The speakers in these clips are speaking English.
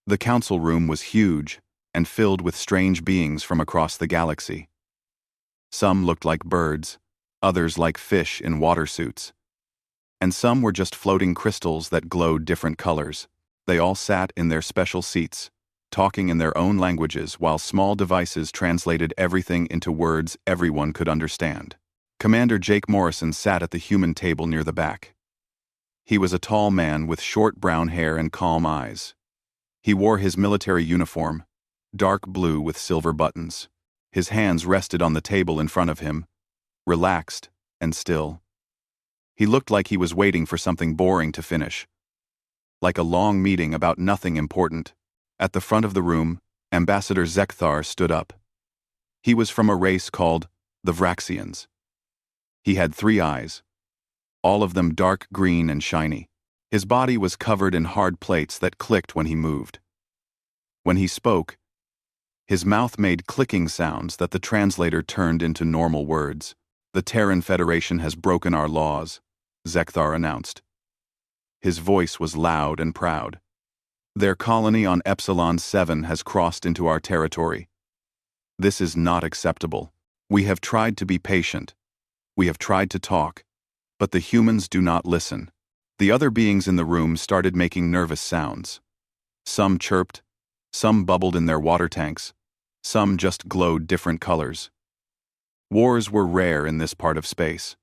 The council room was huge and filled with strange beings from across the galaxy. Some looked like birds, others like fish in water suits, and some were just floating crystals that glowed different colors. They all sat in their special seats, talking in their own languages while small devices translated everything into words everyone could understand. Commander Jake Morrison sat at the human table near the back. He was a tall man with short brown hair and calm eyes. He wore his military uniform, dark blue with silver buttons. His hands rested on the table in front of him, relaxed and still. He looked like he was waiting for something boring to finish, like a long meeting about nothing important. At the front of the room, Ambassador Zekthar stood up. He was from a race called the Vraxians. He had 3 eyes, all of them dark green and shiny. His body was covered in hard plates that clicked when he moved. When he spoke, his mouth made clicking sounds that the translator turned into normal words. "The Terran Federation has broken our laws," Zekthar announced. His voice was loud and proud. "Their colony on Epsilon 7 has crossed into our territory. This is not acceptable. We have tried to be patient. We have tried to talk, but the humans do not listen." The other beings in the room started making nervous sounds. Some chirped, some bubbled in their water tanks, some just glowed different colors. Wars were rare in this part of space.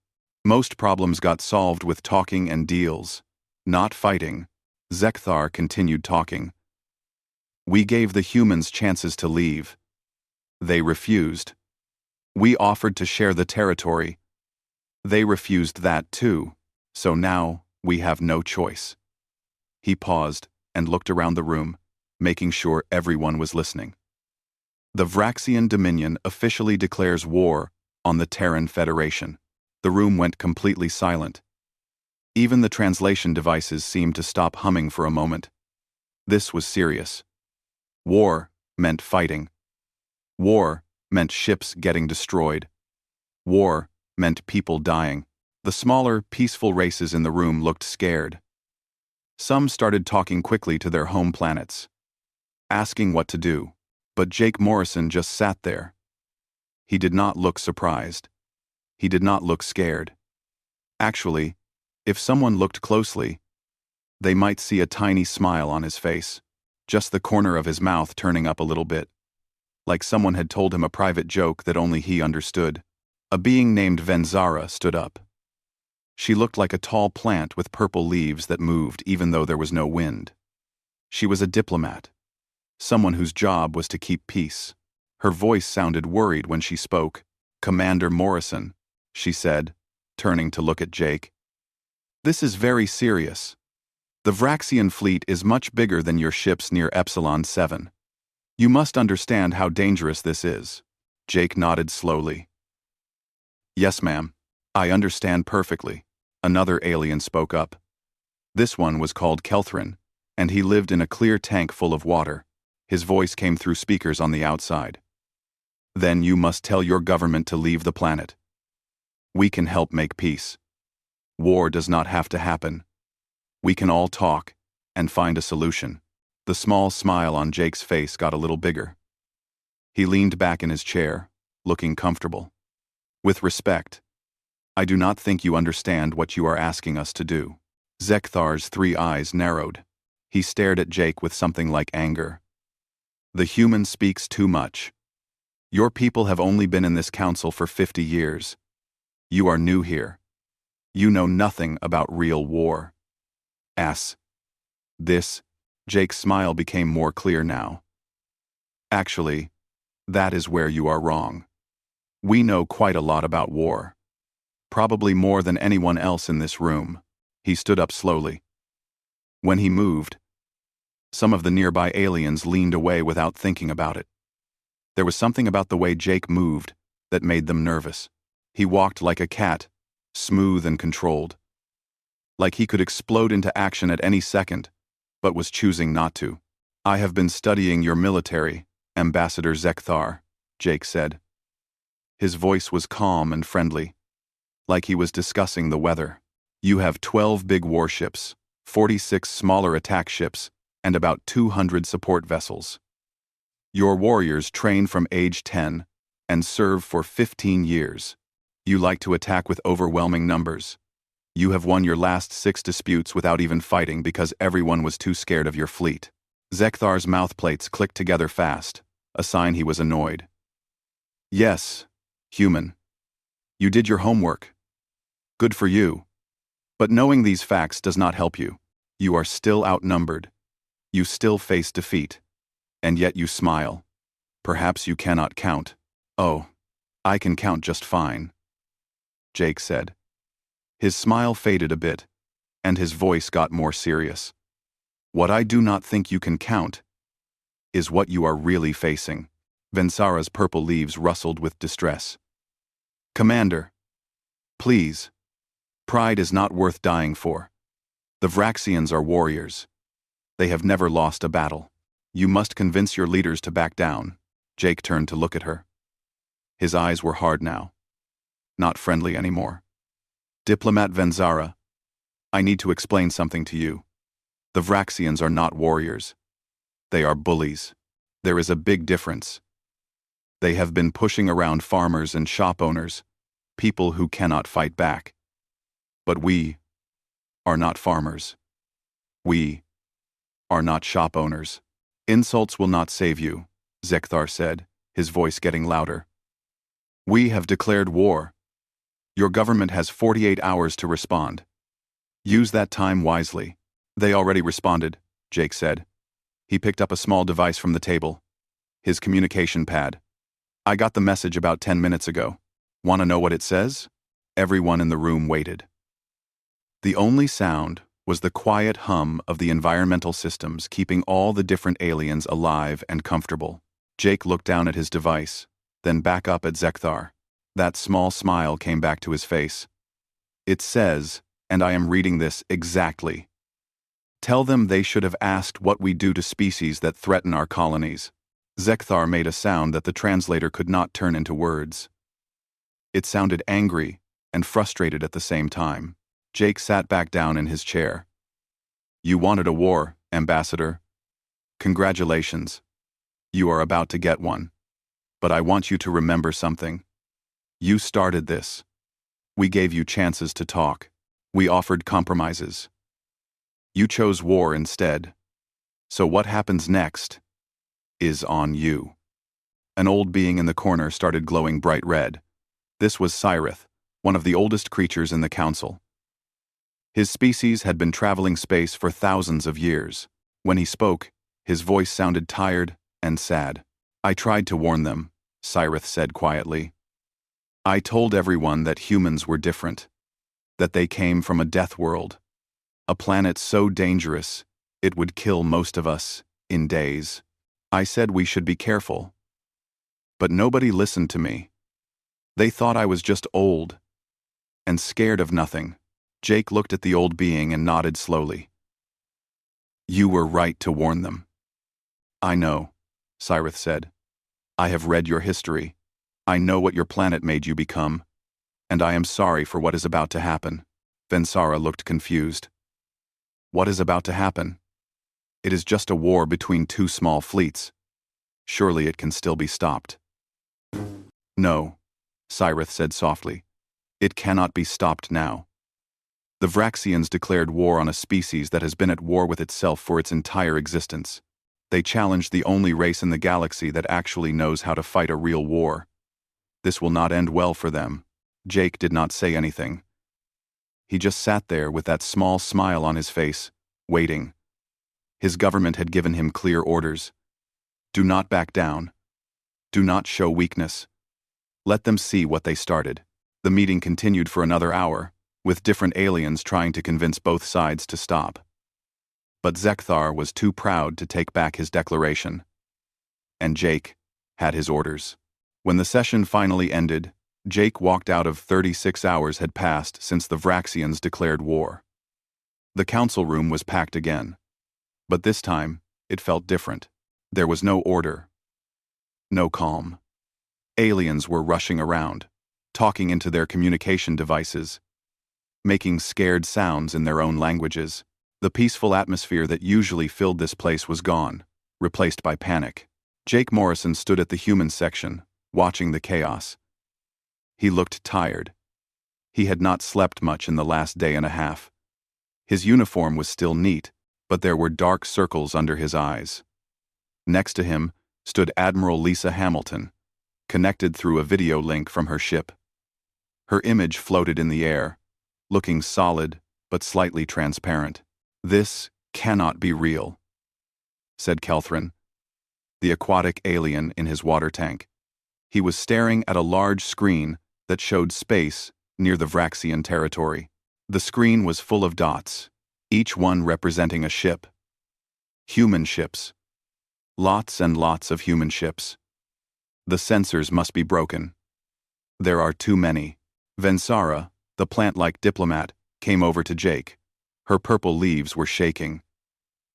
Most problems got solved with talking and deals, not fighting. Zekthar continued talking. "We gave the humans chances to leave. They refused. We offered to share the territory. They refused that too, so now we have no choice." He paused and looked around the room, making sure everyone was listening. "The Vraxian Dominion officially declares war on the Terran Federation." The room went completely silent. Even the translation devices seemed to stop humming for a moment. This was serious. War meant fighting. War meant ships getting destroyed. War meant people dying. The smaller, peaceful races in the room looked scared. Some started talking quickly to their home planets, asking what to do, but Jake Morrison just sat there. He did not look surprised. He did not look scared. Actually, if someone looked closely, they might see a tiny smile on his face, just the corner of his mouth turning up a little bit, like someone had told him a private joke that only he understood. A being named Venzara stood up. She looked like a tall plant with purple leaves that moved even though there was no wind. She was a diplomat, someone whose job was to keep peace. Her voice sounded worried when she spoke. "Commander Morrison," she said, turning to look at Jake. "This is very serious. The Vraxian fleet is much bigger than your ships near Epsilon 7. You must understand how dangerous this is." Jake nodded slowly. "Yes, ma'am. I understand perfectly." Another alien spoke up. This one was called Kelthrin, and he lived in a clear tank full of water. His voice came through speakers on the outside. "Then you must tell your government to leave the planet. We can help make peace. War does not have to happen. We can all talk and find a solution." The small smile on Jake's face got a little bigger. He leaned back in his chair, looking comfortable. "With respect, I do not think you understand what you are asking us to do." Zekthar's 3 eyes narrowed. He stared at Jake with something like anger. "The human speaks too much. Your people have only been in this council for 50 years. You are new here. You know nothing about real war." Jake's smile became more clear now. "Actually, that is where you are wrong. We know quite a lot about war. Probably more than anyone else in this room." He stood up slowly. When he moved, some of the nearby aliens leaned away without thinking about it. There was something about the way Jake moved that made them nervous. He walked like a cat, smooth and controlled. Like he could explode into action at any second, but was choosing not to. "I have been studying your military, Ambassador Zekthar," Jake said. His voice was calm and friendly, like he was discussing the weather. "You have 12 big warships, 46 smaller attack ships, and about 200 support vessels. Your warriors train from age 10 and serve for 15 years. You like to attack with overwhelming numbers. You have won your last 6 disputes without even fighting because everyone was too scared of your fleet. Zekthar's mouthplates clicked together fast, a sign he was annoyed. Yes, human. You did your homework. Good for you. But knowing these facts does not help you. You are still outnumbered. You still face defeat. And yet you smile. Perhaps you cannot count. Oh, I can count just fine, Jake said. His smile faded a bit, and his voice got more serious. What I do not think you can count is what you are really facing. Vensara's purple leaves rustled with distress. Commander, please. Pride is not worth dying for. The Vraxians are warriors. They have never lost a battle. You must convince your leaders to back down. Jake turned to look at her. His eyes were hard now. Not friendly anymore. Diplomat Vensara, I need to explain something to you. The Vraxians are not warriors. They are bullies. There is a big difference. They have been pushing around farmers and shop owners, people who cannot fight back. But we are not farmers. We are not shop owners. Insults will not save you, Zekthar said, his voice getting louder. We have declared war. Your government has 48 hours to respond. Use that time wisely. They already responded, Jake said. He picked up a small device from the table. His communication pad. I got the message about 10 minutes ago. Want to know what it says? Everyone in the room waited. The only sound was the quiet hum of the environmental systems keeping all the different aliens alive and comfortable. Jake looked down at his device, then back up at Zekthar. That small smile came back to his face. It says, and I am reading this exactly. Tell them they should have asked what we do to species that threaten our colonies. Zekthar made a sound that the translator could not turn into words. It sounded angry and frustrated at the same time. Jake sat back down in his chair. You wanted a war, Ambassador. Congratulations. You are about to get one. But I want you to remember something. You started this. We gave you chances to talk. We offered compromises. You chose war instead. So what happens next is on you. An old being in the corner started glowing bright red. This was Cyrith, one of the oldest creatures in the council. His species had been traveling space for thousands of years. When he spoke, his voice sounded tired and sad. I tried to warn them, Cyrith said quietly. I told everyone that humans were different, that they came from a death world, a planet so dangerous it would kill most of us in days. I said we should be careful. But nobody listened to me. They thought I was just old and scared of nothing. Jake looked at the old being and nodded slowly. You were right to warn them. I know, Cyrith said. I have read your history. I know what your planet made you become, and I am sorry for what is about to happen. Vensara looked confused. What is about to happen? It is just a war between two small fleets. Surely it can still be stopped. No, Cyrith said softly. It cannot be stopped now. The Vraxians declared war on a species that has been at war with itself for its entire existence. They challenged the only race in the galaxy that actually knows how to fight a real war. This will not end well for them. Jake did not say anything. He just sat there with that small smile on his face, waiting. His government had given him clear orders. Do not back down. Do not show weakness. Let them see what they started. The meeting continued for another hour, with different aliens trying to convince both sides to stop. But Zekthar was too proud to take back his declaration. And Jake had his orders. When the session finally ended, Jake walked out of 36 hours had passed since the Vraxians declared war. The council room was packed again. But this time, it felt different. There was no order. No calm. Aliens were rushing around, talking into their communication devices, making scared sounds in their own languages. The peaceful atmosphere that usually filled this place was gone, replaced by panic. Jake Morrison stood at the human section, watching the chaos. He looked tired. He had not slept much in the last day and a half. His uniform was still neat, but there were dark circles under his eyes. Next to him stood Admiral Lisa Hamilton, connected through a video link from her ship. Her image floated in the air, looking solid but slightly transparent. "This cannot be real," said Kelthrin, the aquatic alien in his water tank. He was staring at a large screen that showed space near the Vraxian territory. The screen was full of dots, each one representing a ship. Human ships. Lots and lots of human ships. The sensors must be broken. There are too many. Vensara, the plant-like diplomat, came over to Jake. Her purple leaves were shaking.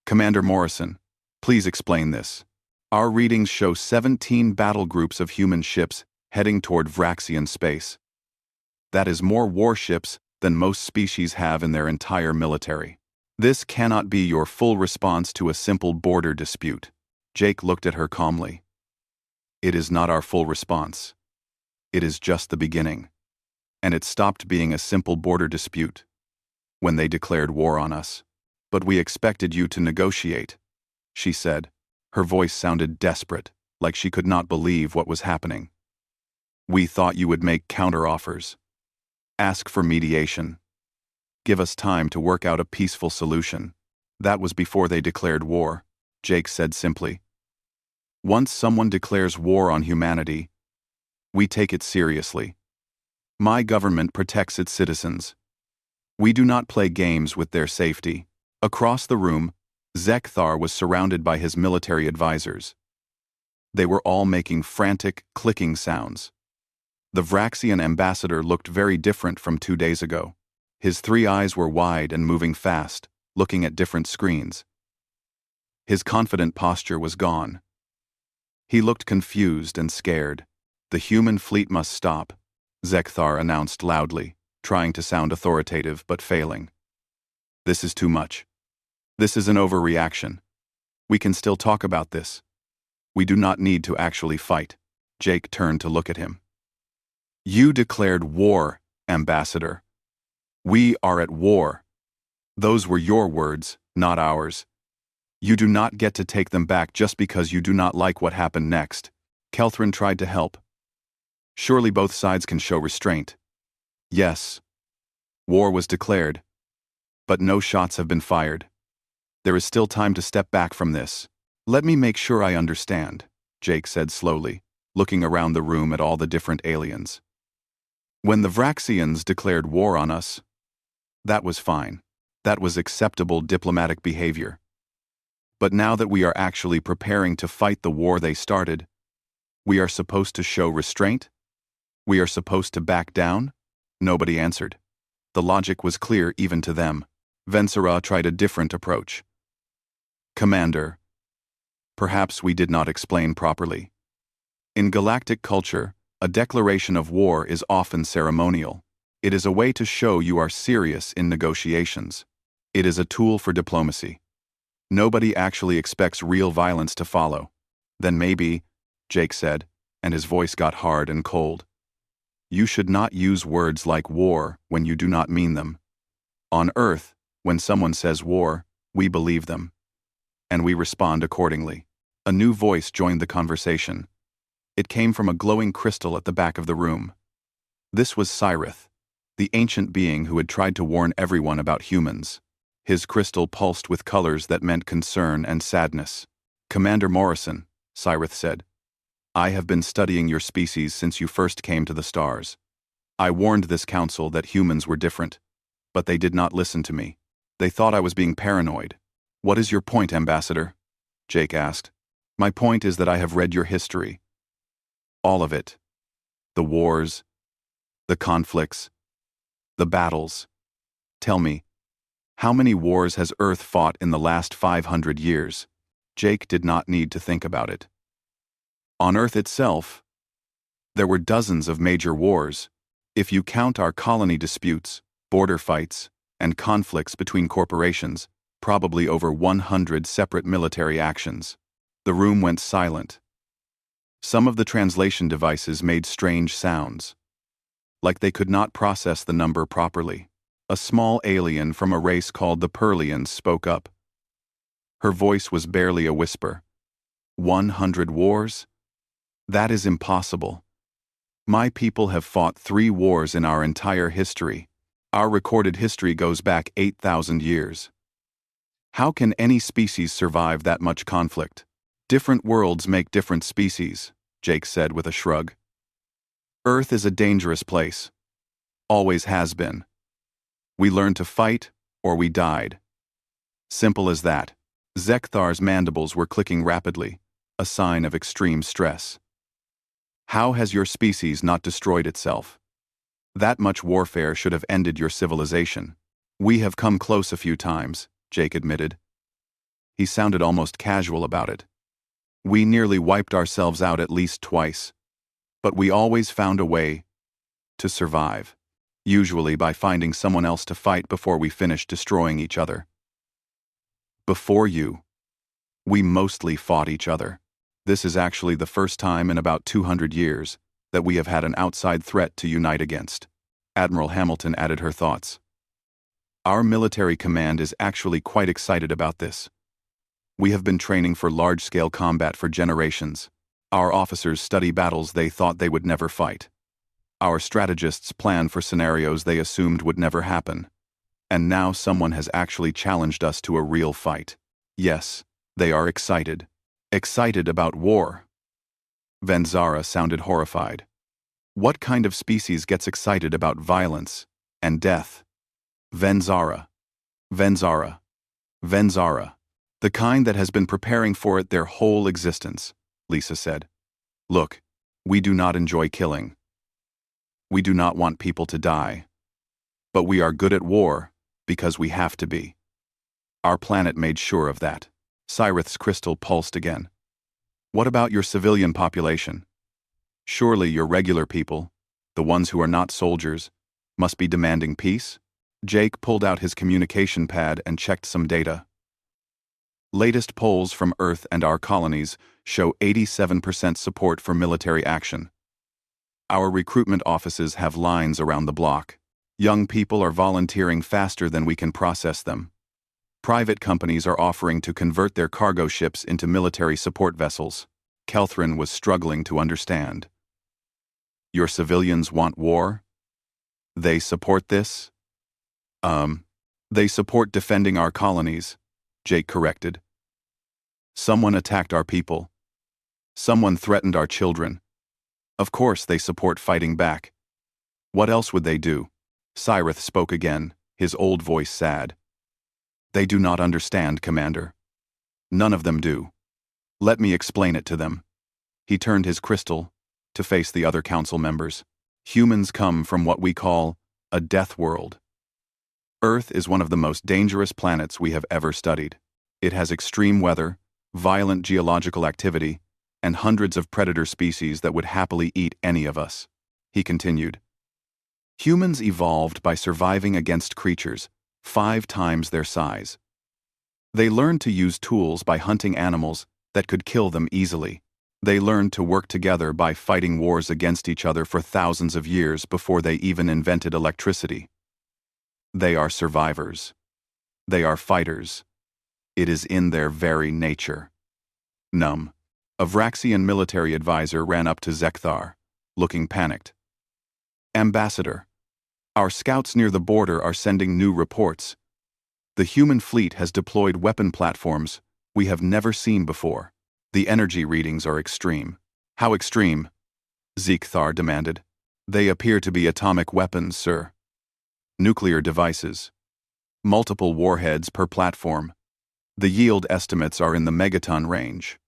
"Commander Morrison, please explain this. Our readings show 17 battle groups of human ships heading toward Vraxian space. That is more warships than most species have in their entire military. This cannot be your full response to a simple border dispute." Jake looked at her calmly. "It is not our full response. It is just the beginning. And it stopped being a simple border dispute when they declared war on us. But we expected you to negotiate," she said. Her voice sounded desperate, like she could not believe what was happening. "We thought you would make counteroffers. Ask for mediation. Give us time to work out a peaceful solution." "That was before they declared war," Jake said simply. "Once someone declares war on humanity, we take it seriously. My government protects its citizens. We do not play games with their safety." Across the room, Zekthar was surrounded by his military advisors. They were all making frantic, clicking sounds. The Vraxian ambassador looked very different from 2 days ago. His 3 eyes were wide and moving fast, looking at different screens. His confident posture was gone. He looked confused and scared. "The human fleet must stop," Zekthar announced loudly, trying to sound authoritative but failing. "This is too much. This is an overreaction. We can still talk about this. We do not need to actually fight." Jake turned to look at him. "You declared war, Ambassador. We are at war. Those were your words, not ours. You do not get to take them back just because you do not like what happened next." Kelthrin tried to help. "Surely both sides can show restraint." "Yes. War was declared. But no shots have been fired. There is still time to step back from this." "Let me make sure I understand," Jake said slowly, looking around the room at all the different aliens. "When the Vraxians declared war on us, that was fine. That was acceptable diplomatic behavior. But now that we are actually preparing to fight the war they started, we are supposed to show restraint? We are supposed to back down?" Nobody answered. The logic was clear even to them. Vensara tried a different approach. "Commander, perhaps we did not explain properly. In galactic culture, a declaration of war is often ceremonial. It is a way to show you are serious in negotiations. It is a tool for diplomacy. Nobody actually expects real violence to follow." "Then maybe," Jake said, and his voice got hard and cold, "you should not use words like war when you do not mean them. On Earth, when someone says war, we believe them. And we respond accordingly." A new voice joined the conversation. It came from a glowing crystal at the back of the room. This was Cyrith, the ancient being who had tried to warn everyone about humans. His crystal pulsed with colors that meant concern and sadness. "Commander Morrison," Cyrith said, "I have been studying your species since you first came to the stars. I warned this council that humans were different, but they did not listen to me. They thought I was being paranoid." "What is your point, Ambassador?" Jake asked. "My point is that I have read your history. All of it. The wars, the conflicts, the battles. Tell me, how many wars has Earth fought in the last 500 years? Jake did not need to think about it. On Earth itself, there were dozens of major wars. If you count our colony disputes, border fights, and conflicts between corporations, probably over 100 separate military actions. The room went silent. Some of the translation devices made strange sounds, like they could not process the number properly. A small alien from a race called the Perlians spoke up. Her voice was barely a whisper. 100 wars? That is impossible. My people have fought 3 wars in our entire history. Our recorded history goes back 8,000 years. How can any species survive that much conflict? Different worlds make different species, Jake said with a shrug. Earth is a dangerous place. Always has been. We learned to fight, or we died. Simple as that. Zekthar's mandibles were clicking rapidly, a sign of extreme stress. How has your species not destroyed itself? That much warfare should have ended your civilization. We have come close a few times, Jake admitted. He sounded almost casual about it. We nearly wiped ourselves out at least twice. But we always found a way to survive, usually by finding someone else to fight before we finished destroying each other. Before you, we mostly fought each other. This is actually the first time in about 200 years that we have had an outside threat to unite against. Admiral Hamilton added her thoughts. Our military command is actually quite excited about this. We have been training for large-scale combat for generations. Our officers study battles they thought they would never fight. Our strategists plan for scenarios they assumed would never happen. And now someone has actually challenged us to a real fight. Yes, they are excited. Excited about war. Venzara sounded horrified. What kind of species gets excited about violence and death? Venzara. Venzara. Venzara. The kind that has been preparing for it their whole existence, Lisa said. Look, we do not enjoy killing. We do not want people to die. But we are good at war because we have to be. Our planet made sure of that. Cyrith's crystal pulsed again. What about your civilian population? Surely your regular people, the ones who are not soldiers, must be demanding peace? Jake pulled out his communication pad and checked some data. Latest polls from Earth and our colonies show 87% support for military action. Our recruitment offices have lines around the block. Young people are volunteering faster than we can process them. Private companies are offering to convert their cargo ships into military support vessels. Kelthrin was struggling to understand. Your civilians want war? They support this? They support defending our colonies, Jake corrected. Someone attacked our people. Someone threatened our children. Of course they support fighting back. What else would they do? Cyrith spoke again, his old voice sad. They do not understand, Commander. None of them do. Let me explain it to them. He turned his crystal to face the other council members. Humans come from what we call a death world. Earth is one of the most dangerous planets we have ever studied. It has extreme weather, violent geological activity, and hundreds of predator species that would happily eat any of us. He continued. Humans evolved by surviving against creatures 5 times their size. They learned to use tools by hunting animals that could kill them easily. They learned to work together by fighting wars against each other for thousands of years before they even invented electricity. They are survivors. They are fighters. It is in their very nature. Numb. A Vraxian military advisor ran up to Zekthar, looking panicked. Ambassador, our scouts near the border are sending new reports. The human fleet has deployed weapon platforms we have never seen before. The energy readings are extreme. How extreme? Zekthar demanded. They appear to be atomic weapons, sir. Nuclear devices. Multiple warheads per platform. The yield estimates are in the megaton range.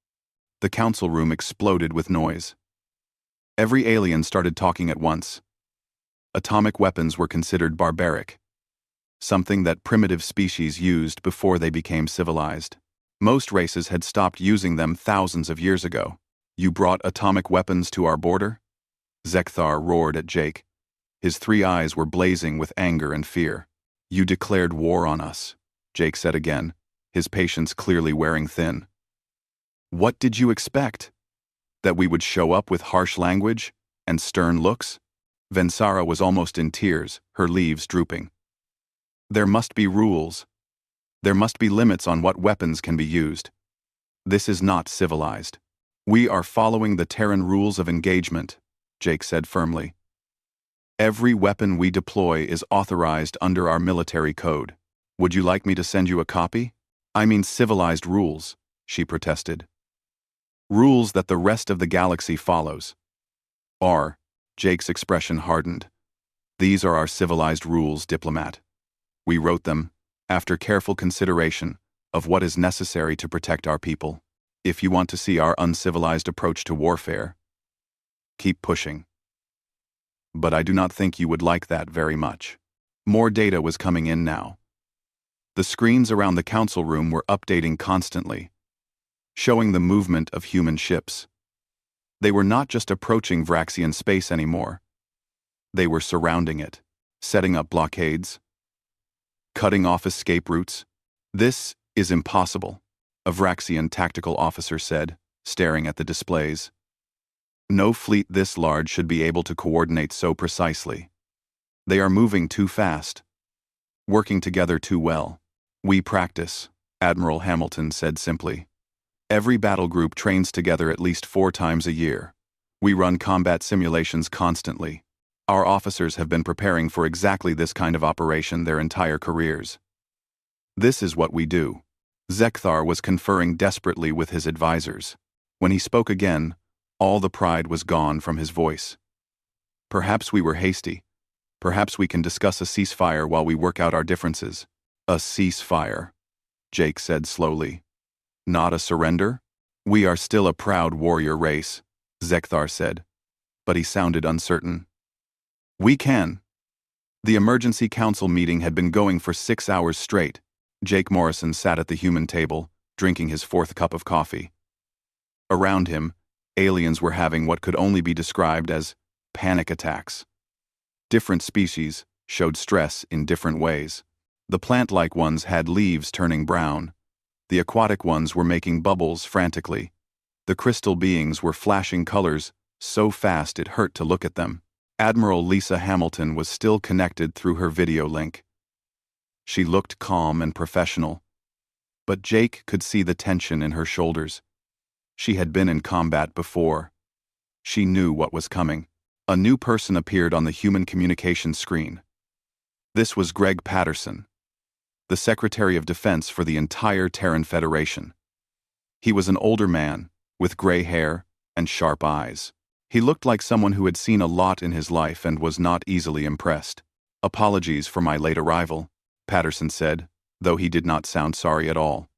The council room exploded with noise. Every alien started talking at once. Atomic weapons were considered barbaric, something that primitive species used before they became civilized. Most races had stopped using them thousands of years ago. You brought atomic weapons to our border? Zekthar roared at Jake. His 3 eyes were blazing with anger and fear. You declared war on us, Jake said again, his patience clearly wearing thin. What did you expect? That we would show up with harsh language and stern looks? Vensara was almost in tears, her leaves drooping. There must be rules. There must be limits on what weapons can be used. This is not civilized. We are following the Terran rules of engagement, Jake said firmly. Every weapon we deploy is authorized under our military code. Would you like me to send you a copy? I mean civilized rules, she protested. Rules that the rest of the galaxy follows. Jake's expression hardened. These are our civilized rules, diplomat. We wrote them, after careful consideration of what is necessary to protect our people. If you want to see our uncivilized approach to warfare, keep pushing. But I do not think you would like that very much. More data was coming in now. The screens around the council room were updating constantly, showing the movement of human ships. They were not just approaching Vraxian space anymore. They were surrounding it, setting up blockades, cutting off escape routes. This is impossible, a Vraxian tactical officer said, staring at the displays. No fleet this large should be able to coordinate so precisely. They are moving too fast, working together too well. We practice, Admiral Hamilton said simply. Every battle group trains together at least 4 times a year. We run combat simulations constantly. Our officers have been preparing for exactly this kind of operation their entire careers. This is what we do. Zekthar was conferring desperately with his advisors. When he spoke again, all the pride was gone from his voice. Perhaps we were hasty. Perhaps we can discuss a ceasefire while we work out our differences. A ceasefire, Jake said slowly. Not a surrender? We are still a proud warrior race, Zekthar said, but he sounded uncertain. We can. The emergency council meeting had been going for 6 hours straight. Jake Morrison sat at the human table, drinking his 4th cup of coffee. Around him, aliens were having what could only be described as panic attacks. Different species showed stress in different ways. The plant-like ones had leaves turning brown. The aquatic ones were making bubbles frantically. The crystal beings were flashing colors so fast it hurt to look at them. Admiral Lisa Hamilton was still connected through her video link. She looked calm and professional, but Jake could see the tension in her shoulders. She had been in combat before. She knew what was coming. A new person appeared on the human communication screen. This was Greg Patterson, the Secretary of Defense for the entire Terran Federation. He was an older man, with gray hair and sharp eyes. He looked like someone who had seen a lot in his life and was not easily impressed. Apologies for my late arrival, Patterson said, though he did not sound sorry at all.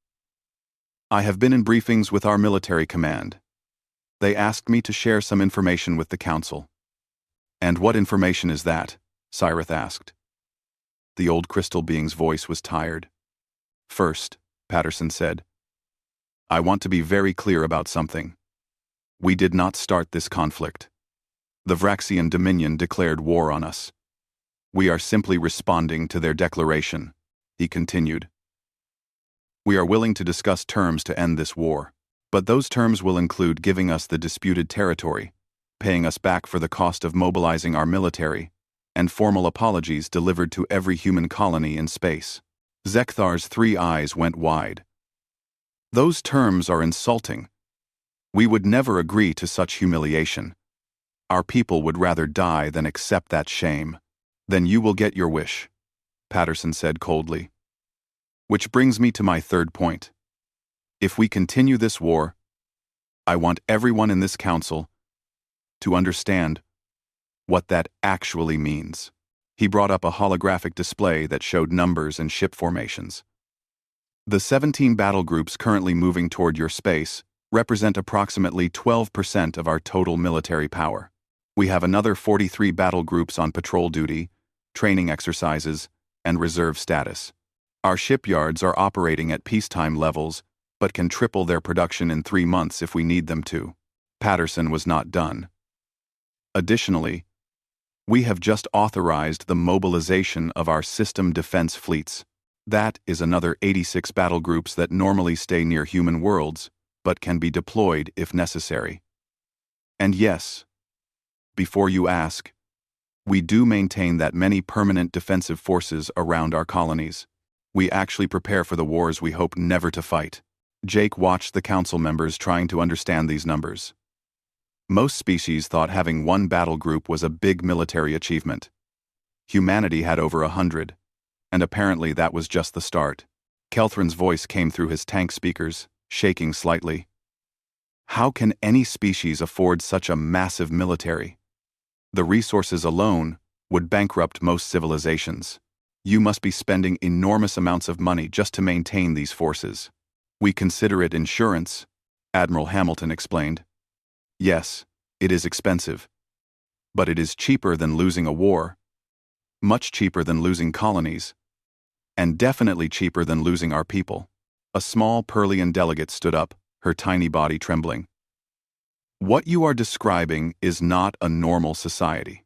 I have been in briefings with our military command. They asked me to share some information with the Council. And what information is that? Cyrith asked. The old crystal being's voice was tired. First, Patterson said, I want to be very clear about something. We did not start this conflict. The Vraxian Dominion declared war on us. We are simply responding to their declaration, he continued. We are willing to discuss terms to end this war, but those terms will include giving us the disputed territory, paying us back for the cost of mobilizing our military, and formal apologies delivered to every human colony in space. Zekthar's 3 eyes went wide. Those terms are insulting. We would never agree to such humiliation. Our people would rather die than accept that shame. Then you will get your wish, Patterson said coldly. Which brings me to my 3rd point. If we continue this war, I want everyone in this council to understand what that actually means. He brought up a holographic display that showed numbers and ship formations. The 17 battle groups currently moving toward your space represent approximately 12% of our total military power. We have another 43 battle groups on patrol duty, training exercises, and reserve status. Our shipyards are operating at peacetime levels, but can triple their production in 3 months if we need them to. Patterson was not done. Additionally, we have just authorized the mobilization of our system defense fleets. That is another 86 battle groups that normally stay near human worlds, but can be deployed if necessary. And yes, before you ask, we do maintain that many permanent defensive forces around our colonies. We actually prepare for the wars we hope never to fight. Jake watched the council members trying to understand these numbers. Most species thought having one battle group was a big military achievement. Humanity had over 100, and apparently that was just the start. Kelthrin's voice came through his tank speakers, shaking slightly. How can any species afford such a massive military? The resources alone would bankrupt most civilizations. You must be spending enormous amounts of money just to maintain these forces. We consider it insurance, Admiral Hamilton explained. Yes, it is expensive. But it is cheaper than losing a war. Much cheaper than losing colonies. And definitely cheaper than losing our people. A small Perlian delegate stood up, her tiny body trembling. What you are describing is not a normal society.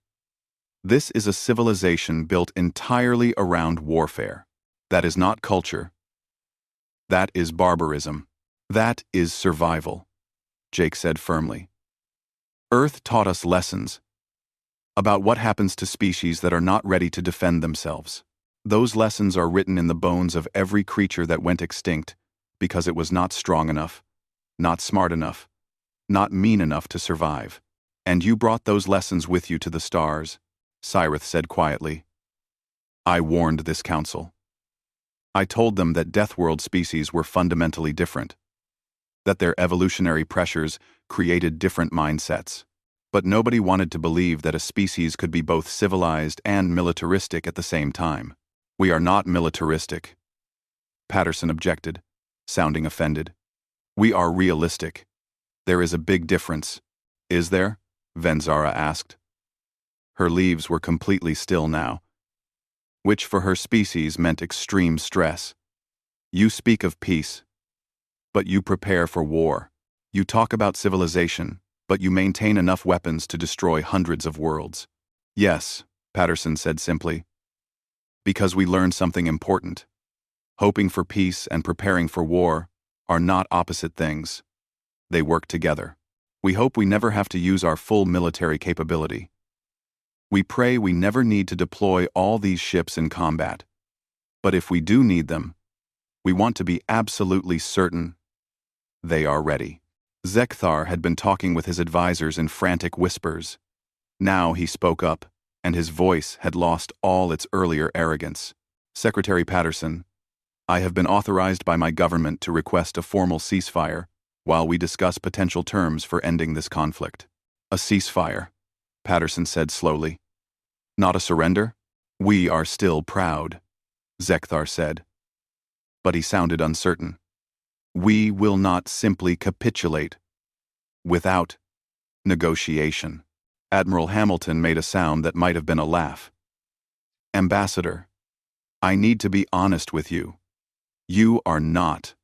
This is a civilization built entirely around warfare. That is not culture. That is barbarism. That is survival, Jake said firmly. Earth taught us lessons about what happens to species that are not ready to defend themselves. Those lessons are written in the bones of every creature that went extinct because it was not strong enough, not smart enough, not mean enough to survive. And you brought those lessons with you to the stars, Cyrith said quietly. I warned this council. I told them that Deathworld species were fundamentally different, that their evolutionary pressures created different mindsets. But nobody wanted to believe that a species could be both civilized and militaristic at the same time. We are not militaristic, Patterson objected, sounding offended. We are realistic. There is a big difference. Is there? Venzara asked. Her leaves were completely still now, which for her species meant extreme stress. You speak of peace, but you prepare for war. You talk about civilization, but you maintain enough weapons to destroy hundreds of worlds. Yes, Patterson said simply. Because we learned something important. Hoping for peace and preparing for war are not opposite things. They work together. We hope we never have to use our full military capability. We pray we never need to deploy all these ships in combat. But if we do need them, we want to be absolutely certain they are ready. Zekthar had been talking with his advisors in frantic whispers. Now he spoke up, and his voice had lost all its earlier arrogance. Secretary Patterson, I have been authorized by my government to request a formal ceasefire while we discuss potential terms for ending this conflict. A ceasefire, Patterson said slowly. Not a surrender? We are still proud, Zekthar said. But he sounded uncertain. We will not simply capitulate without negotiation. Admiral Hamilton made a sound that might have been a laugh. Ambassador, I need to be honest with you. You are not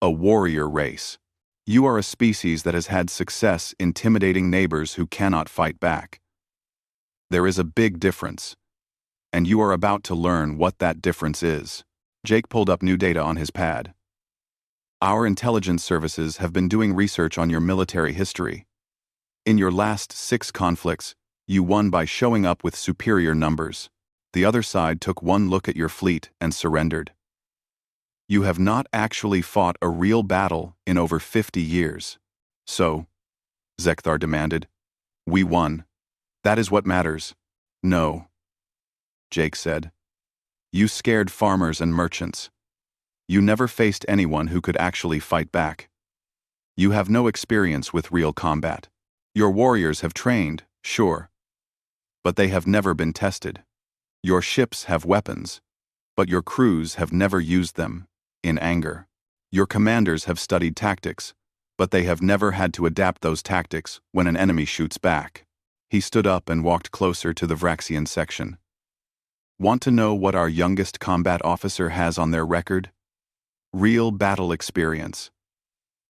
a warrior race. You are a species that has had success intimidating neighbors who cannot fight back. There is a big difference, and you are about to learn what that difference is. Jake pulled up new data on his pad. Our intelligence services have been doing research on your military history. In your last 6 conflicts, you won by showing up with superior numbers. The other side took one look at your fleet and surrendered. You have not actually fought a real battle in over 50 years. So, Zekthar demanded, we won. That is what matters. No, Jake said. You scared farmers and merchants. You never faced anyone who could actually fight back. You have no experience with real combat. Your warriors have trained, sure, but they have never been tested. Your ships have weapons, but your crews have never used them. In anger. Your commanders have studied tactics, but they have never had to adapt those tactics when an enemy shoots back. He stood up and walked closer to the Vraxian section. Want to know what our youngest combat officer has on their record? Real battle experience.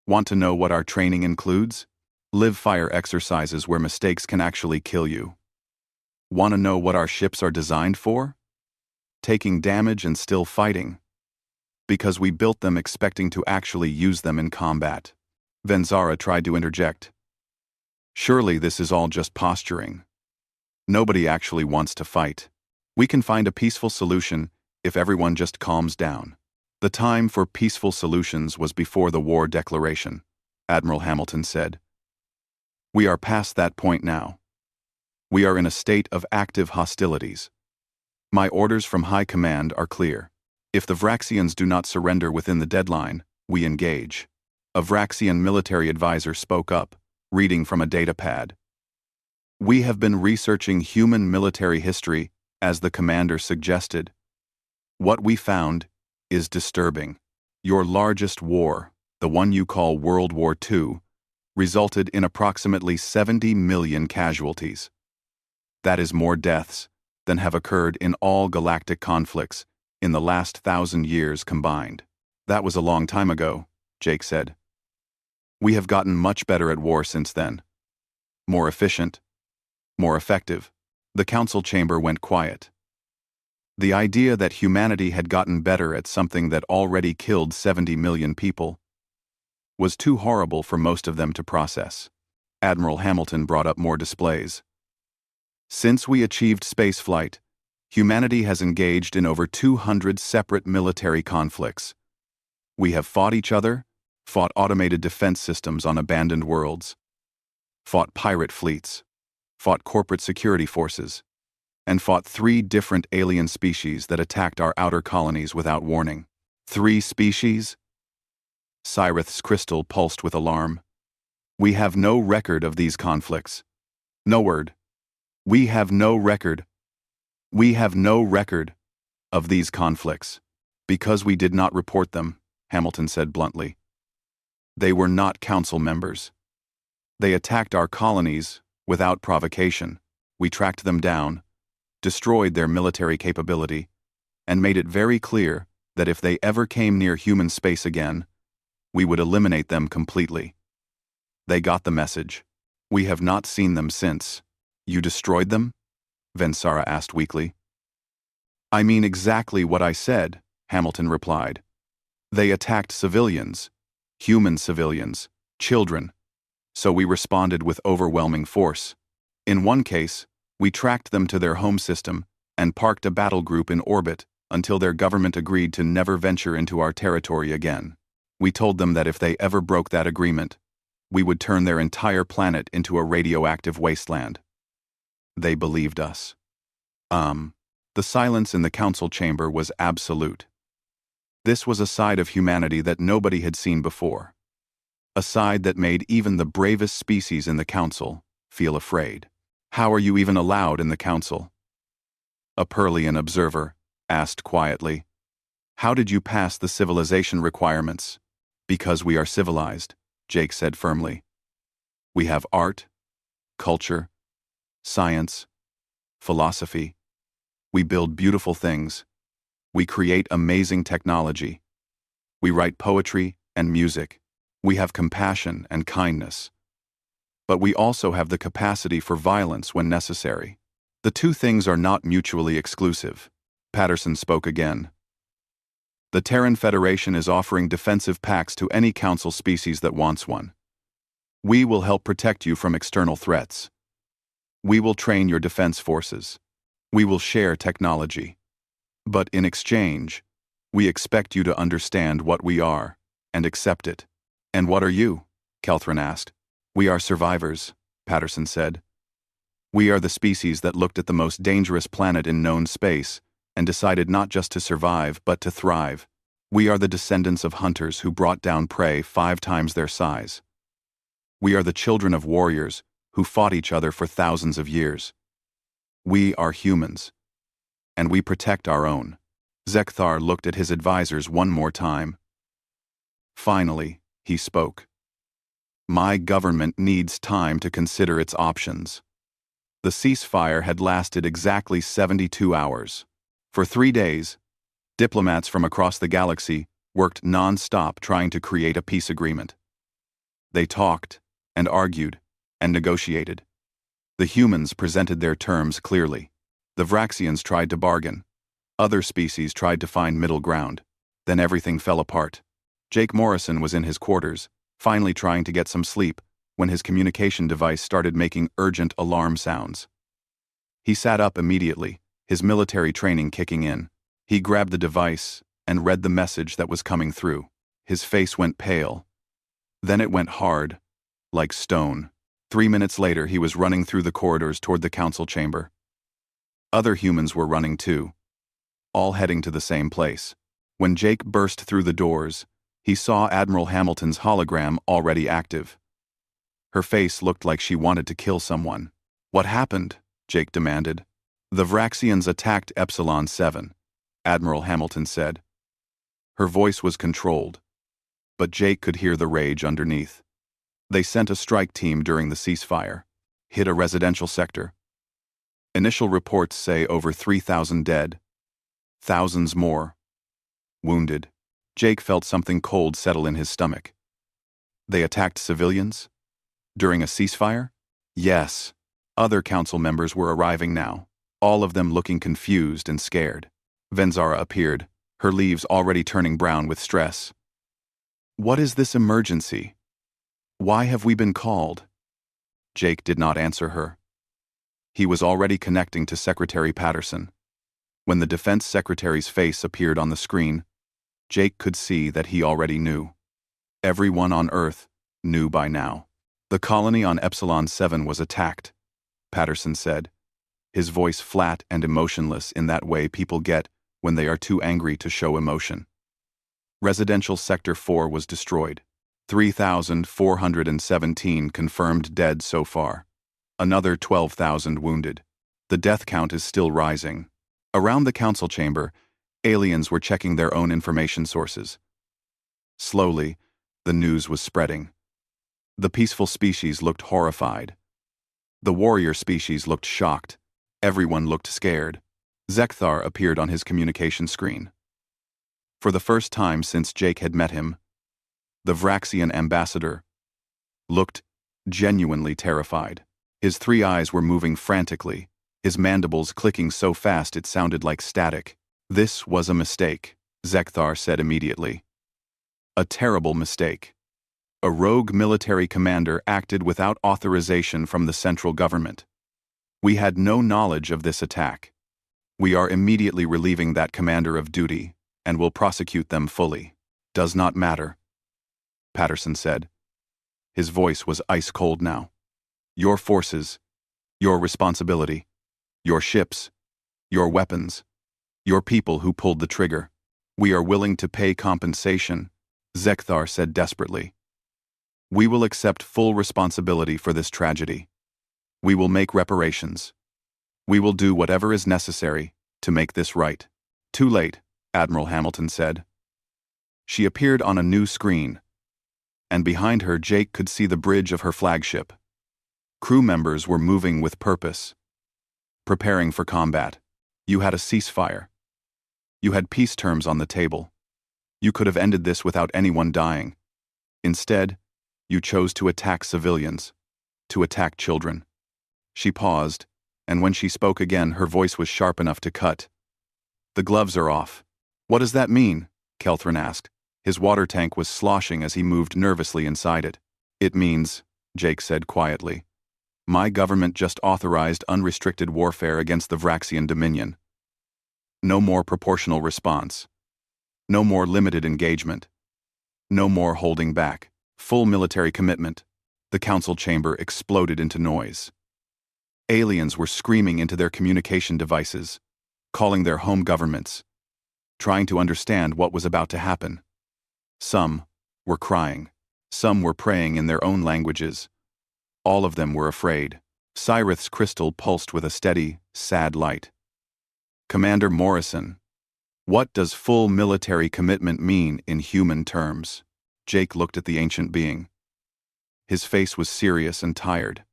Want to know what our training includes? Live fire exercises where mistakes can actually kill you. Want to know what our ships are designed for? Taking damage and still fighting. Because we built them expecting to actually use them in combat. Venzara tried to interject. Surely this is all just posturing. Nobody actually wants to fight. We can find a peaceful solution if everyone just calms down. The time for peaceful solutions was before the war declaration, Admiral Hamilton said. We are past that point now. We are in a state of active hostilities. My orders from High Command are clear. If the Vraxians do not surrender within the deadline, we engage. A Vraxian military advisor spoke up, reading from a datapad. We have been researching human military history, as the commander suggested. What we found is disturbing. Your largest war, the one you call World War II, resulted in approximately 70 million casualties. That is more deaths than have occurred in all galactic conflicts in the last 1,000 years combined. That was a long time ago, Jake said. We have gotten much better at war since then. More efficient, more effective. The council chamber went quiet. The idea that humanity had gotten better at something that already killed 70 million people was too horrible for most of them to process. Admiral Hamilton brought up more displays. Since we achieved spaceflight, humanity has engaged in over 200 separate military conflicts. We have fought each other, fought automated defense systems on abandoned worlds, fought pirate fleets, fought corporate security forces, and fought 3 different alien species that attacked our outer colonies without warning. 3 species? Cyrith's crystal pulsed with alarm. We have no record of these conflicts. No word. We have no record. We have no record of these conflicts. Because we did not report them, Hamilton said bluntly. They were not council members. They attacked our colonies without provocation. We tracked them down, destroyed their military capability, and made it very clear that if they ever came near human space again, we would eliminate them completely. They got the message. We have not seen them since. You destroyed them? Vensara asked weakly. I mean exactly what I said, Hamilton replied. They attacked civilians, human civilians, children, so we responded with overwhelming force. In one case, we tracked them to their home system and parked a battle group in orbit until their government agreed to never venture into our territory again. We told them that if they ever broke that agreement, we would turn their entire planet into a radioactive wasteland. They believed us. The silence in the council chamber was absolute. This was a side of humanity that nobody had seen before. A side that made even the bravest species in the council feel afraid. How are you even allowed in the council? A Perlian observer asked quietly. How did you pass the civilization requirements? Because we are civilized, Jake said firmly. We have art, culture, science, philosophy. We build beautiful things. We create amazing technology. We write poetry and music. We have compassion and kindness. But we also have the capacity for violence when necessary. The two things are not mutually exclusive. Patterson spoke again. The Terran Federation is offering defensive packs to any council species that wants one. We will help protect you from external threats. We will train your defense forces. We will share technology. But in exchange, we expect you to understand what we are and accept it. And what are you? Kelthran asked. We are survivors, Patterson said. We are the species that looked at the most dangerous planet in known space and decided not just to survive but to thrive. We are the descendants of hunters who brought down prey 5 times their size. We are the children of warriors who fought each other for thousands of years. We are humans, and we protect our own. Zekthar looked at his advisors one more time. Finally, he spoke. My government needs time to consider its options. The ceasefire had lasted exactly 72 hours. For 3 days, diplomats from across the galaxy worked non-stop trying to create a peace agreement. They talked and argued and negotiated. The humans presented their terms clearly. The Vraxians tried to bargain. Other species tried to find middle ground. Then everything fell apart. Jake Morrison was in his quarters, finally trying to get some sleep, when his communication device started making urgent alarm sounds. He sat up immediately, his military training kicking in. He grabbed the device and read the message that was coming through. His face went pale. Then it went hard, like stone. 3 minutes later, he was running through the corridors toward the council chamber. Other humans were running too, all heading to the same place. When Jake burst through the doors, he saw Admiral Hamilton's hologram already active. Her face looked like she wanted to kill someone. "What happened?" Jake demanded. "The Vraxians attacked Epsilon 7, Admiral Hamilton said. Her voice was controlled, but Jake could hear the rage underneath. "They sent a strike team during the ceasefire. Hit a residential sector. Initial reports say over 3,000 dead. Thousands more wounded." Jake felt something cold settle in his stomach. "They attacked civilians? During a ceasefire?" "Yes." Other council members were arriving now, all of them looking confused and scared. Venzara appeared, her leaves already turning brown with stress. "What is this emergency? Why have we been called?" Jake did not answer her. He was already connecting to Secretary Patterson. When the Defense Secretary's face appeared on the screen, Jake could see that he already knew. Everyone on Earth knew by now. "The colony on Epsilon 7 was attacked," Patterson said, his voice flat and emotionless in that way people get when they are too angry to show emotion. "Residential Sector 4 was destroyed. 3,417 confirmed dead so far. Another 12,000 wounded. The death count is still rising." Around the council chamber, aliens were checking their own information sources. Slowly, the news was spreading. The peaceful species looked horrified. The warrior species looked shocked. Everyone looked scared. Zekthar appeared on his communication screen. For the first time since Jake had met him, the Vraxian ambassador looked genuinely terrified. His 3 eyes were moving frantically, his mandibles clicking so fast it sounded like static. "This was a mistake," Zekthar said immediately. "A terrible mistake. A rogue military commander acted without authorization from the central government. We had no knowledge of this attack. We are immediately relieving that commander of duty and will prosecute them fully." "Does not matter," Patterson said. His voice was ice cold now. "Your forces, your responsibility, your ships, your weapons, your people who pulled the trigger. We are willing to pay compensation," Zekthar said desperately. "We will accept full responsibility for this tragedy. We will make reparations. We will do whatever is necessary to make this right." "Too late," Admiral Hamilton said. She appeared on a new screen, and behind her Jake could see the bridge of her flagship. Crew members were moving with purpose, preparing for combat. You had a ceasefire. You had peace terms on the table. You could have ended this without anyone dying. Instead, you chose to attack civilians, to attack children. She paused, and when she spoke again, her voice was sharp enough to cut. "The gloves are off." "What does that mean?" Kelthrin asked. His water tank was sloshing as he moved nervously inside it. "It means," Jake said quietly, "my government just authorized unrestricted warfare against the Vraxian Dominion. No more proportional response. No more limited engagement. No more holding back. Full military commitment." The council chamber exploded into noise. Aliens were screaming into their communication devices, calling their home governments, trying to understand what was about to happen. Some were crying. Some were praying in their own languages. All of them were afraid. Cyrith's crystal pulsed with a steady, sad light. "Commander Morrison, what does full military commitment mean in human terms?" Jake looked at the ancient being. His face was serious and tired.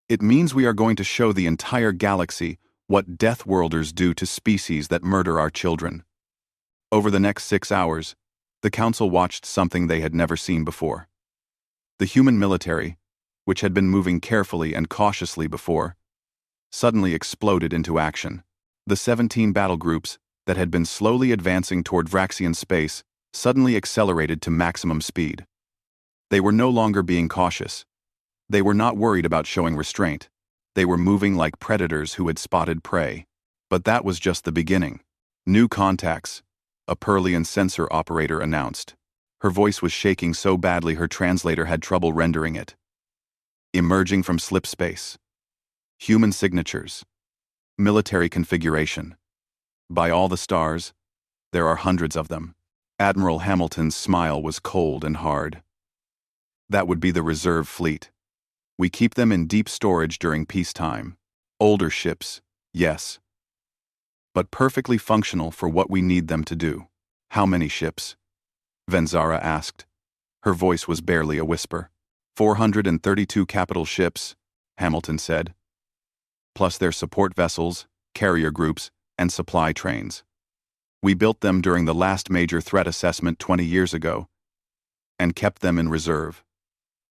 "It means we are going to show the entire galaxy what Death Worlders do to species that murder our children." Over the next 6 hours, the council watched something they had never seen before. The human military, which had been moving carefully and cautiously before, suddenly exploded into action. The 17 battle groups, that had been slowly advancing toward Vraxian space suddenly accelerated to maximum speed. They were no longer being cautious. They were not worried about showing restraint. They were moving like predators who had spotted prey. But that was just the beginning. New contacts, a Perlian sensor operator announced. Her voice was shaking so badly her translator had trouble rendering it. Emerging from slip space. Human signatures. Military configuration. By all the stars, there are hundreds of them. Admiral Hamilton's smile was cold and hard. That would be the reserve fleet. We keep them in deep storage during peacetime. Older ships, yes. But perfectly functional for what we need them to do. How many ships? Venzara asked. Her voice was barely a whisper. 432 capital ships, Hamilton said. Plus their support vessels, carrier groups, and supply trains. We built them during the last major threat assessment 20 years ago, and kept them in reserve.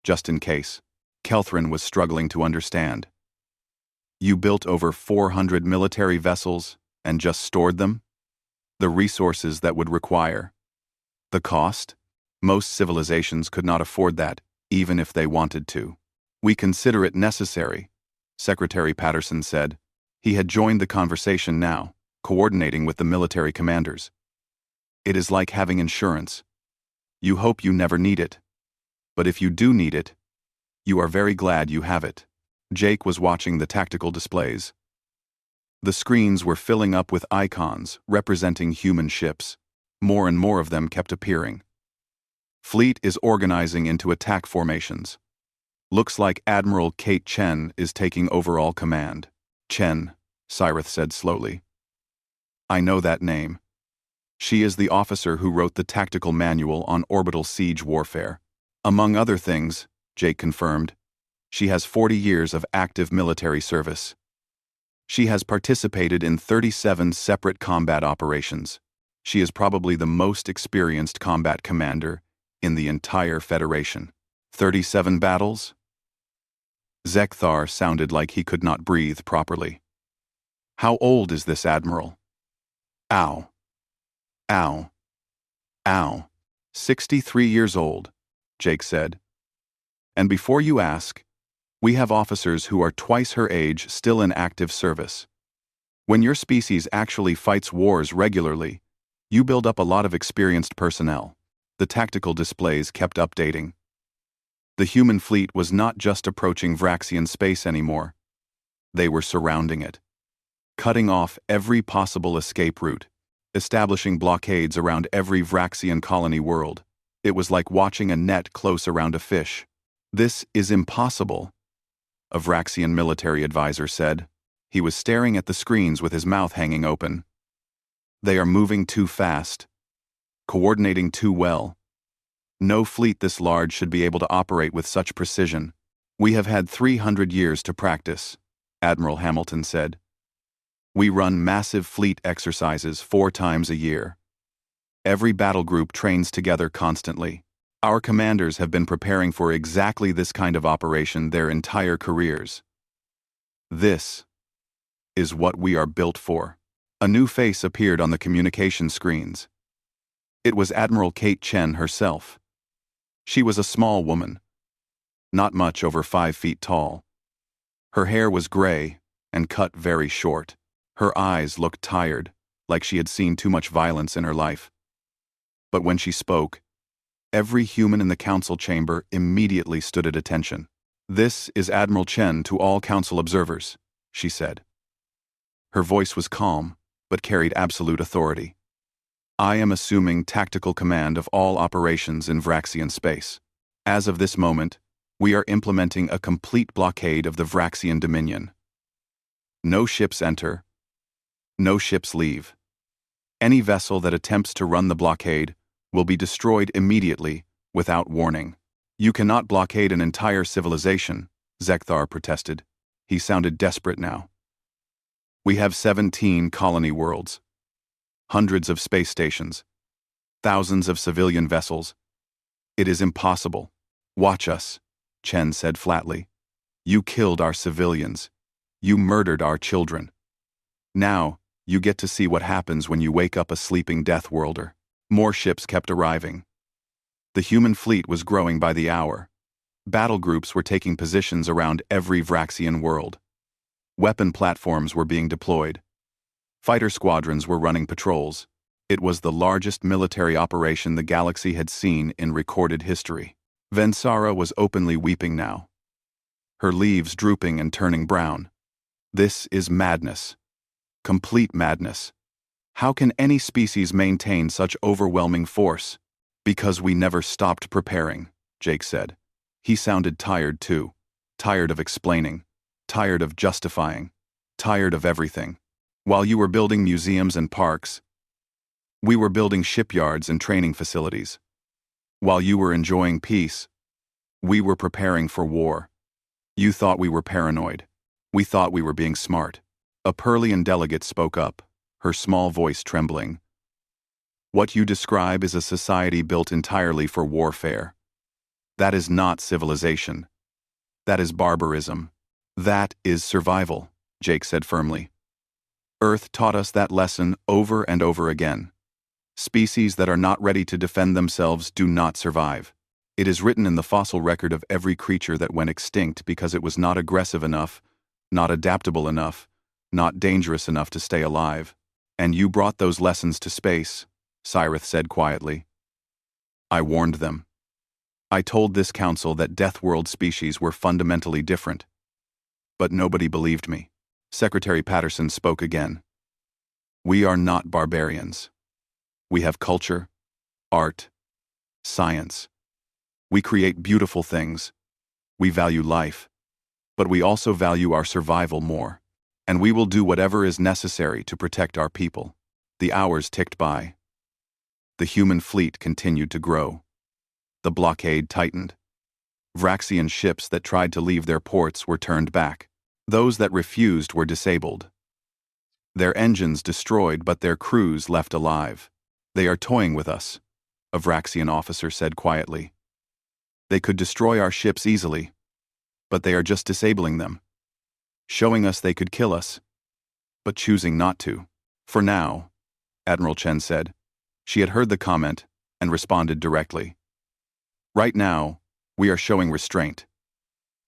Just in case. Kelthrin was struggling to understand. You built over 400 military vessels and just stored them? The resources that would require. The cost? Most civilizations could not afford that, even if they wanted to. We consider it necessary, Secretary Patterson said. He had joined the conversation now, coordinating with the military commanders. It is like having insurance. You hope you never need it. But if you do need it, you are very glad you have it. Jake was watching the tactical displays. The screens were filling up with icons representing human ships. More and more of them kept appearing. Fleet is organizing into attack formations. Looks like Admiral Kate Chen is taking overall command. Chen, Cyrith said slowly. I know that name. She is the officer who wrote the tactical manual on orbital siege warfare. Among other things, Jake confirmed, she has 40 years of active military service. She has participated in 37 separate combat operations. She is probably the most experienced combat commander in the entire Federation. 37 battles? Zekthar sounded like he could not breathe properly. How old is this admiral? Ow. Ow. Ow. 63 years old, Jake said. And before you ask, we have officers who are twice her age still in active service. When your species actually fights wars regularly, you build up a lot of experienced personnel. The tactical displays kept updating. The human fleet was not just approaching Vraxian space anymore. They were surrounding it, cutting off every possible escape route, establishing blockades around every Vraxian colony world. It was like watching a net close around a fish. This is impossible, a Vraxian military advisor said. He was staring at the screens with his mouth hanging open. They are moving too fast, coordinating too well. No fleet this large should be able to operate with such precision. We have had 300 years to practice, Admiral Hamilton said. We run massive fleet exercises 4 times a year. Every battle group trains together constantly. Our commanders have been preparing for exactly this kind of operation their entire careers. This is what we are built for. A new face appeared on the communication screens. It was Admiral Kate Chen herself. She was a small woman, not much over 5 feet tall. Her hair was gray and cut very short. Her eyes looked tired, like she had seen too much violence in her life. But when she spoke, every human in the council chamber immediately stood at attention. This is Admiral Chen to all council observers, she said. Her voice was calm, but carried absolute authority. I am assuming tactical command of all operations in Vraxian space. As of this moment, we are implementing a complete blockade of the Vraxian Dominion. No ships enter. No ships leave. Any vessel that attempts to run the blockade will be destroyed immediately, without warning. You cannot blockade an entire civilization, Zekthar protested. He sounded desperate now. We have 17 colony worlds, hundreds of space stations, thousands of civilian vessels. It is impossible. Watch us, Chen said flatly. You killed our civilians. You murdered our children. Now, You get to see what happens when you wake up a sleeping Death Worlder. More ships kept arriving. The human fleet was growing by the hour. Battle groups were taking positions around every Vraxian world. Weapon platforms were being deployed. Fighter squadrons were running patrols. It was the largest military operation the galaxy had seen in recorded history. Vensara was openly weeping now, her leaves drooping and turning brown. This is madness. Complete madness. How can any species maintain such overwhelming force? Because we never stopped preparing, Jake said. He sounded tired too. Tired of explaining. Tired of justifying. Tired of everything. While you were building museums and parks, we were building shipyards and training facilities. While you were enjoying peace, we were preparing for war. You thought we were paranoid. We thought we were being smart. A Perlian delegate spoke up, her small voice trembling. What you describe is a society built entirely for warfare. That is not civilization. That is barbarism. That is survival, Jake said firmly. Earth taught us that lesson over and over again. Species that are not ready to defend themselves do not survive. It is written in the fossil record of every creature that went extinct because it was not aggressive enough, not adaptable enough, not dangerous enough to stay alive. And you brought those lessons to space, Cyrith said quietly. I warned them. I told this council that Death World species were fundamentally different. But nobody believed me. Secretary Patterson spoke again. We are not barbarians. We have culture, art, science. We create beautiful things. We value life. But we also value our survival more. And we will do whatever is necessary to protect our people. The hours ticked by. The human fleet continued to grow. The blockade tightened. Vraxian ships that tried to leave their ports were turned back. Those that refused were disabled. Their engines destroyed, but their crews left alive. They are toying with us, a Vraxian officer said quietly. They could destroy our ships easily, but they are just disabling them, showing us they could kill us, but choosing not to. For now, Admiral Chen said. She had heard the comment and responded directly. Right now, we are showing restraint.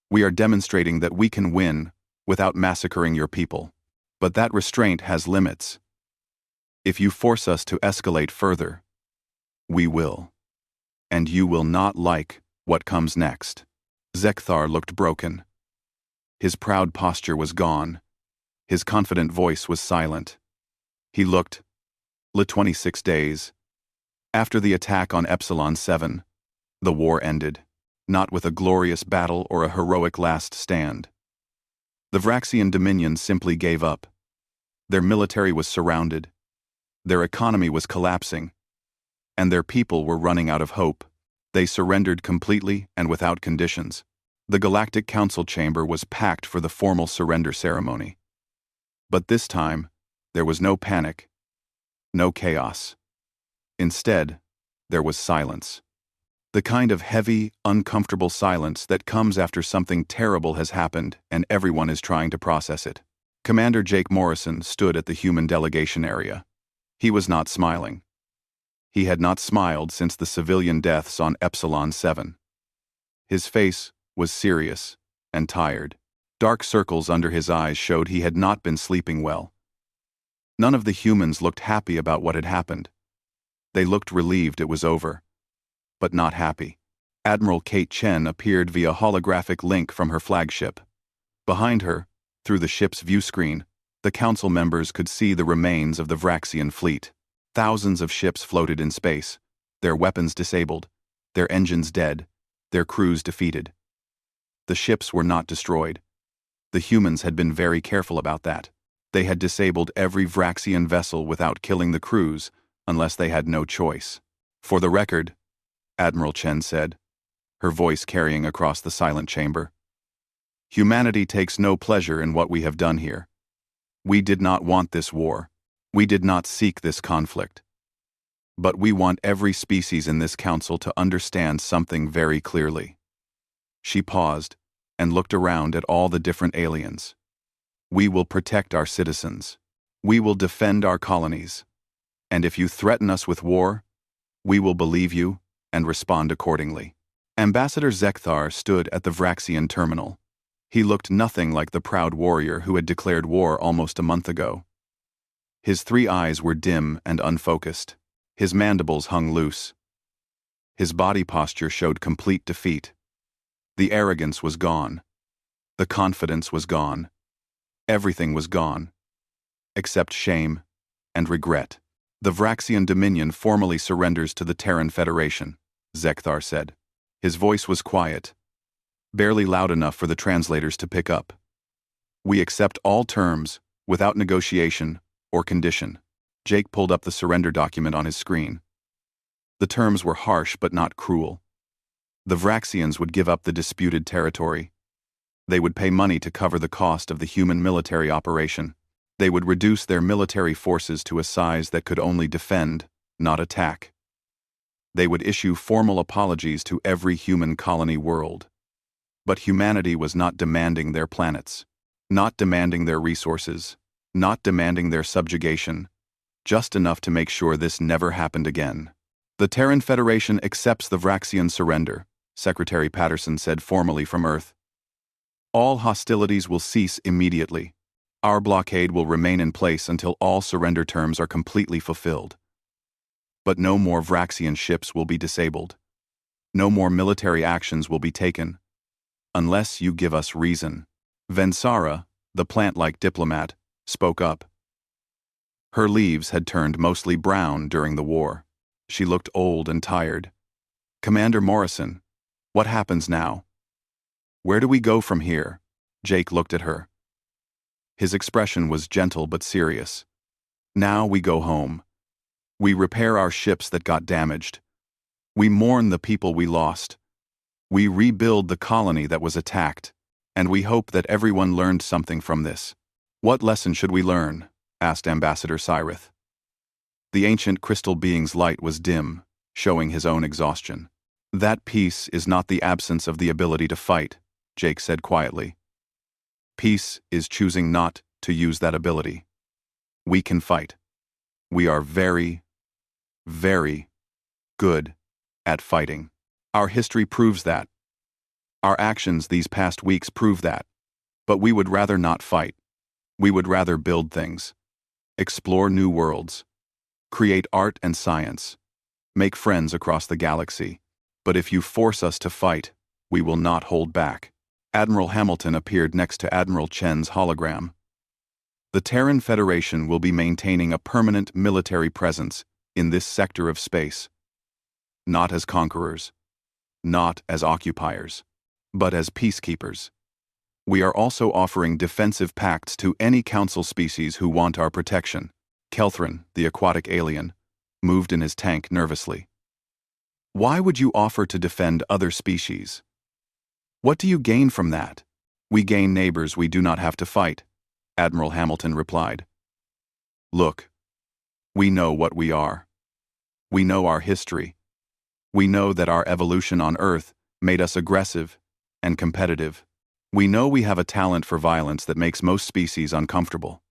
We are demonstrating that we can win without massacring your people. But that restraint has limits. If you force us to escalate further, we will. And you will not like what comes next. Zekthar looked broken. His proud posture was gone. His confident voice was silent. He looked. 26 days. After the attack on Epsilon 7, the war ended, not with a glorious battle or a heroic last stand. The Vraxian Dominion simply gave up. Their military was surrounded. Their economy was collapsing. And their people were running out of hope. They surrendered completely and without conditions. The Galactic Council chamber was packed for the formal surrender ceremony. But this time, there was no panic, no chaos. Instead, there was silence. The kind of heavy, uncomfortable silence that comes after something terrible has happened and everyone is trying to process it. Commander Jake Morrison stood at the human delegation area. He was not smiling. He had not smiled since the civilian deaths on Epsilon 7. His face was serious and tired. Dark circles under his eyes showed he had not been sleeping well. None of the humans looked happy about what had happened. They looked relieved it was over, but not happy. Admiral Kate Chen appeared via holographic link from her flagship. Behind her, through the ship's view screen, the council members could see the remains of the Vraxian fleet. Thousands of ships floated in space, their weapons disabled, their engines dead, their crews defeated. The ships were not destroyed. The humans had been very careful about that. They had disabled every Vraxian vessel without killing the crews, unless they had no choice. For the record, Admiral Chen said, her voice carrying across the silent chamber, humanity takes no pleasure in what we have done here. We did not want this war. We did not seek this conflict. But we want every species in this council to understand something very clearly. She paused and looked around at all the different aliens. We will protect our citizens. We will defend our colonies. And if you threaten us with war, we will believe you and respond accordingly. Ambassador Zekthar stood at the Vraxian terminal. He looked nothing like the proud warrior who had declared war almost a month ago. His 3 eyes were dim and unfocused. His mandibles hung loose. His body posture showed complete defeat. The arrogance was gone. The confidence was gone. Everything was gone. Except shame and regret. The Vraxian Dominion formally surrenders to the Terran Federation, Zekthar said. His voice was quiet, barely loud enough for the translators to pick up. We accept all terms, without negotiation or condition. Jake pulled up the surrender document on his screen. The terms were harsh but not cruel. The Vraxians would give up the disputed territory. They would pay money to cover the cost of the human military operation. They would reduce their military forces to a size that could only defend, not attack. They would issue formal apologies to every human colony world. But humanity was not demanding their planets, not demanding their resources, not demanding their subjugation, just enough to make sure this never happened again. The Terran Federation accepts the Vraxian surrender, Secretary Patterson said formally from Earth. All hostilities will cease immediately. Our blockade will remain in place until all surrender terms are completely fulfilled. But no more Vraxian ships will be disabled. No more military actions will be taken. Unless you give us reason. Vensara, the plant-like diplomat, spoke up. Her leaves had turned mostly brown during the war. She looked old and tired. Commander Morrison, what happens now? Where do we go from here? Jake looked at her. His expression was gentle but serious. Now we go home. We repair our ships that got damaged. We mourn the people we lost. We rebuild the colony that was attacked. And we hope that everyone learned something from this. What lesson should we learn? Asked Ambassador Cyrith. The ancient crystal being's light was dim, showing his own exhaustion. That peace is not the absence of the ability to fight, Jake said quietly. Peace is choosing not to use that ability. We can fight. We are very, very good at fighting. Our history proves that. Our actions these past weeks prove that. But we would rather not fight. We would rather build things. Explore new worlds. Create art and science. Make friends across the galaxy. But if you force us to fight, we will not hold back. Admiral Hamilton appeared next to Admiral Chen's hologram. The Terran Federation will be maintaining a permanent military presence in this sector of space. Not as conquerors. Not as occupiers. But as peacekeepers. We are also offering defensive pacts to any council species who want our protection. Kelthrin, the aquatic alien, moved in his tank nervously. Why would you offer to defend other species? What do you gain from that? We gain neighbors we do not have to fight, Admiral Hamilton replied. Look, we know what we are. We know our history. We know that our evolution on Earth made us aggressive and competitive. We know we have a talent for violence that makes most species uncomfortable.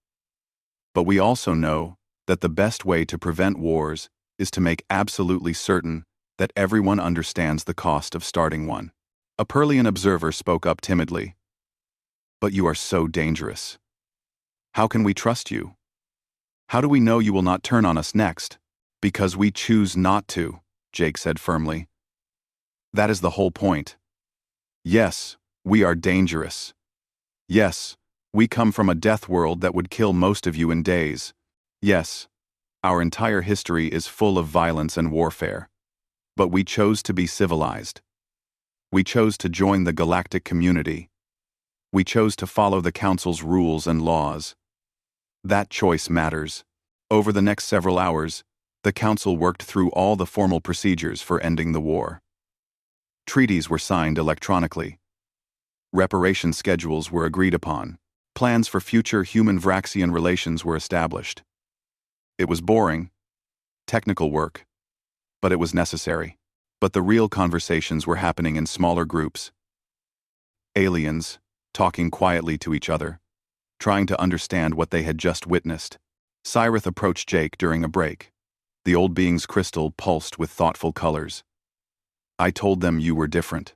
But we also know that the best way to prevent wars is to make absolutely certain that everyone understands the cost of starting one. A Perlian observer spoke up timidly. But you are so dangerous. How can we trust you? How do we know you will not turn on us next? Because we choose not to, Jake said firmly. That is the whole point. Yes, we are dangerous. Yes, we come from a death world that would kill most of you in days. Yes, our entire history is full of violence and warfare. But we chose to be civilized. We chose to join the Galactic community. We chose to follow the Council's rules and laws. That choice matters. Over the next several hours, the Council worked through all the formal procedures for ending the war. Treaties were signed electronically. Reparation schedules were agreed upon. Plans for future human-Vraxian relations were established. It was boring, technical work, but it was necessary. But the real conversations were happening in smaller groups. Aliens, talking quietly to each other, trying to understand what they had just witnessed. Cyrith approached Jake during a break. The old being's crystal pulsed with thoughtful colors. I told them you were different.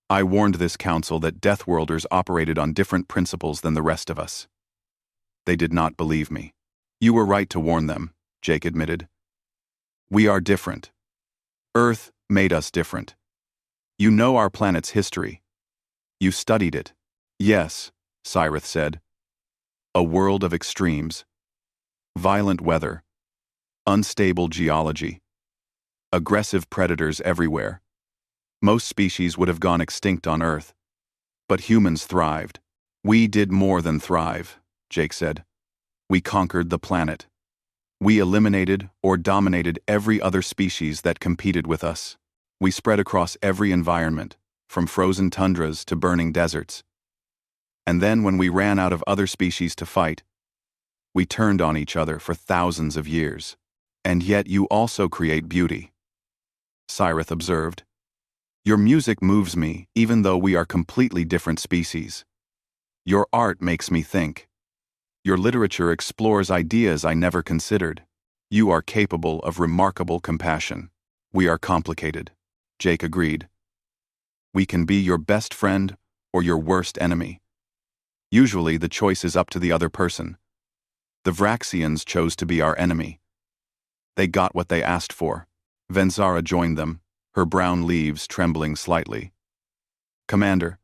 I warned this council that Deathworlders operated on different principles than the rest of us. They did not believe me. You were right to warn them, Jake admitted. We are different. Earth made us different. You know our planet's history. You studied it. Yes, Cyrith said. A world of extremes. Violent weather. Unstable geology. Aggressive predators everywhere. Most species would have gone extinct on Earth. But humans thrived. We did more than thrive, Jake said. We conquered the planet. We eliminated or dominated every other species that competed with us. We spread across every environment, from frozen tundras to burning deserts. And then when we ran out of other species to fight, we turned on each other for thousands of years. And yet you also create beauty. Cyrith observed. Your music moves me, even though we are completely different species. Your art makes me think. Your literature explores ideas I never considered. You are capable of remarkable compassion. We are complicated, Jake agreed. We can be your best friend or your worst enemy. Usually the choice is up to the other person. The Vraxians chose to be our enemy. They got what they asked for. Venzara joined them, her brown leaves trembling slightly. Commander,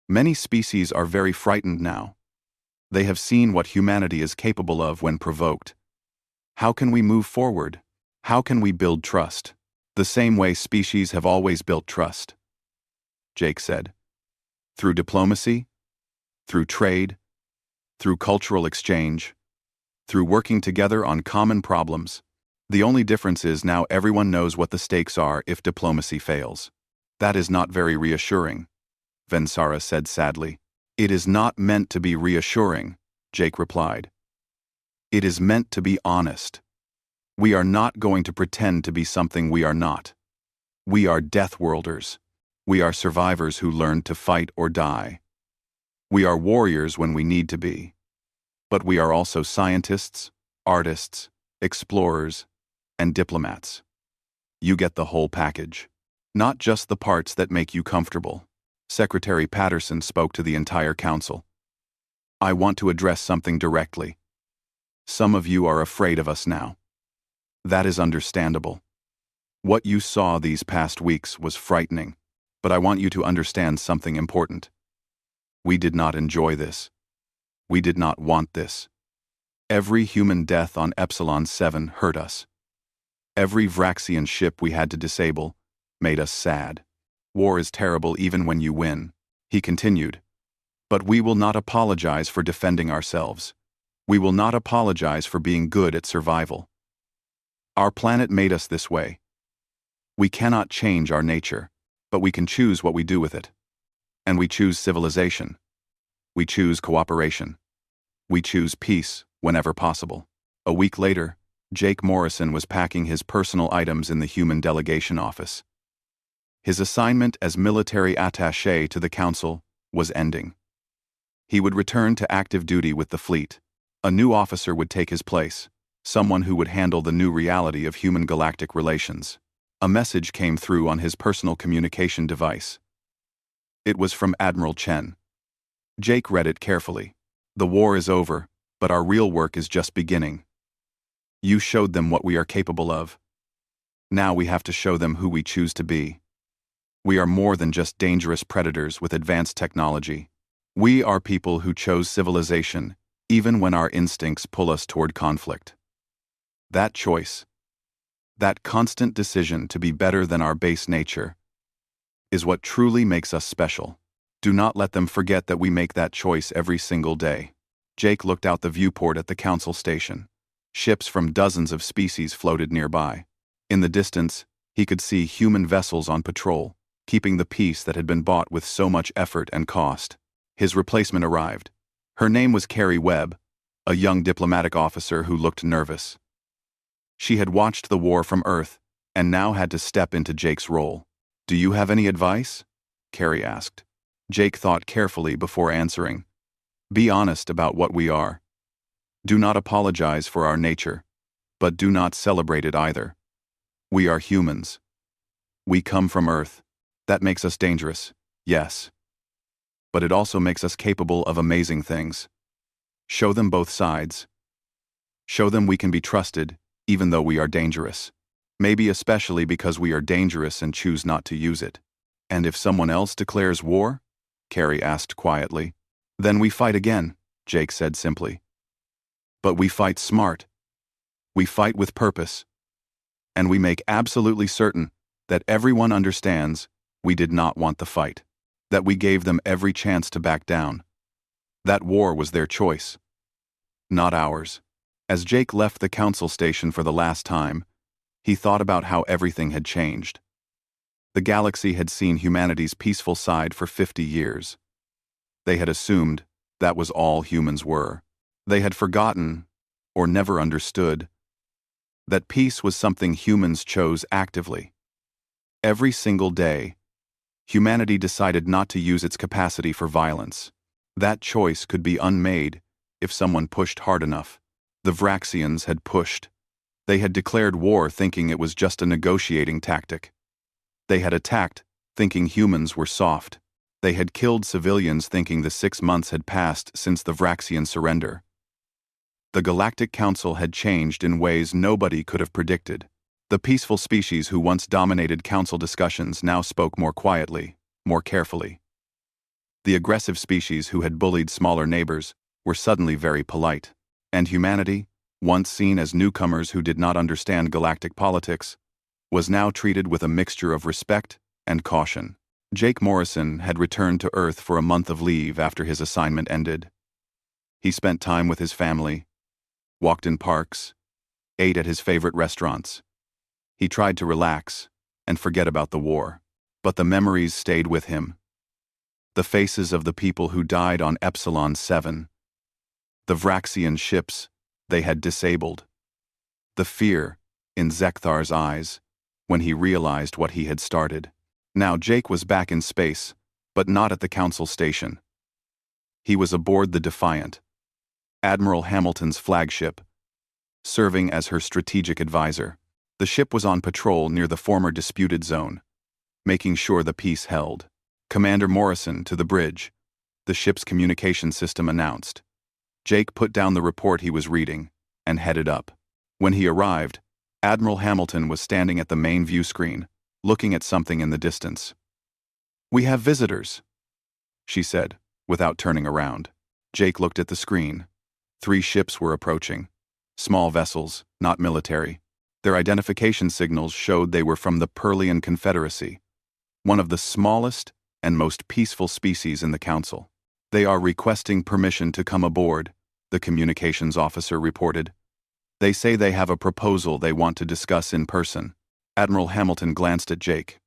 many species are very frightened now. They have seen what humanity is capable of when provoked. How can we move forward? How can we build trust? The same way species have always built trust, Jake said. Through diplomacy, through trade, through cultural exchange, through working together on common problems. The only difference is now everyone knows what the stakes are if diplomacy fails. That is not very reassuring, Vensara said sadly. It is not meant to be reassuring, Jake replied. It is meant to be honest. We are not going to pretend to be something we are not. We are Deathworlders. We are survivors who learn to fight or die. We are warriors when we need to be. But we are also scientists, artists, explorers, and diplomats. You get the whole package. Not just the parts that make you comfortable. Secretary Patterson spoke to the entire council. I want to address something directly. Some of you are afraid of us now. That is understandable. What you saw these past weeks was frightening, but I want you to understand something important. We did not enjoy this. We did not want this. Every human death on Epsilon 7 hurt us. Every Vraxian ship we had to disable made us sad. War is terrible even when you win, he continued. But we will not apologize for defending ourselves. We will not apologize for being good at survival. Our planet made us this way. We cannot change our nature, but we can choose what we do with it. And we choose civilization. We choose cooperation. We choose peace whenever possible. A week later, Jake Morrison was packing his personal items in the human delegation office. His assignment as military attaché to the council was ending. He would return to active duty with the fleet. A new officer would take his place, someone who would handle the new reality of human-galactic relations. A message came through on his personal communication device. It was from Admiral Chen. Jake read it carefully. The war is over, but our real work is just beginning. You showed them what we are capable of. Now we have to show them who we choose to be. We are more than just dangerous predators with advanced technology. We are people who chose civilization, even when our instincts pull us toward conflict. That choice, that constant decision to be better than our base nature, is what truly makes us special. Do not let them forget that we make that choice every single day. Jake looked out the viewport at the council station. Ships from dozens of species floated nearby. In the distance, he could see human vessels on patrol, keeping the peace that had been bought with so much effort and cost. His replacement arrived. Her name was Carrie Webb, a young diplomatic officer who looked nervous. She had watched the war from Earth and now had to step into Jake's role. Do you have any advice? Carrie asked. Jake thought carefully before answering. Be honest about what we are. Do not apologize for our nature, but do not celebrate it either. We are humans. We come from Earth. That makes us dangerous, yes. But it also makes us capable of amazing things. Show them both sides. Show them we can be trusted, even though we are dangerous. Maybe especially because we are dangerous and choose not to use it. And if someone else declares war? Carrie asked quietly. Then we fight again, Jake said simply. But we fight smart. We fight with purpose. And we make absolutely certain that everyone understands we did not want the fight. That we gave them every chance to back down. That war was their choice, not ours. As Jake left the council station for the last time, he thought about how everything had changed. The galaxy had seen humanity's peaceful side for 50 years. They had assumed that was all humans were. They had forgotten, or never understood, that peace was something humans chose actively. Every single day, humanity decided not to use its capacity for violence. That choice could be unmade if someone pushed hard enough. The Vraxians had pushed. They had declared war thinking it was just a negotiating tactic. They had attacked, thinking humans were soft. They had killed civilians thinking the 6 months had passed since the Vraxian surrender. The Galactic Council had changed in ways nobody could have predicted. The peaceful species who once dominated council discussions now spoke more quietly, more carefully. The aggressive species who had bullied smaller neighbors were suddenly very polite. And humanity, once seen as newcomers who did not understand galactic politics, was now treated with a mixture of respect and caution. Jake Morrison had returned to Earth for a month of leave after his assignment ended. He spent time with his family, walked in parks, ate at his favorite restaurants. He tried to relax and forget about the war, but the memories stayed with him. The faces of the people who died on Epsilon 7. The Vraxian ships they had disabled. The fear in Zekthar's eyes when he realized what he had started. Now Jake was back in space, but not at the council station. He was aboard the Defiant, Admiral Hamilton's flagship, serving as her strategic advisor. The ship was on patrol near the former disputed zone, making sure the peace held. Commander Morrison to the bridge, the ship's communication system announced. Jake put down the report he was reading and headed up. When he arrived, Admiral Hamilton was standing at the main view screen, looking at something in the distance. "We have visitors," she said, without turning around. Jake looked at the screen. 3 ships were approaching. Small vessels, not military. Their identification signals showed they were from the Perlian Confederacy, one of the smallest and most peaceful species in the Council. "They are requesting permission to come aboard," the communications officer reported. "They say they have a proposal they want to discuss in person." Admiral Hamilton glanced at Jake.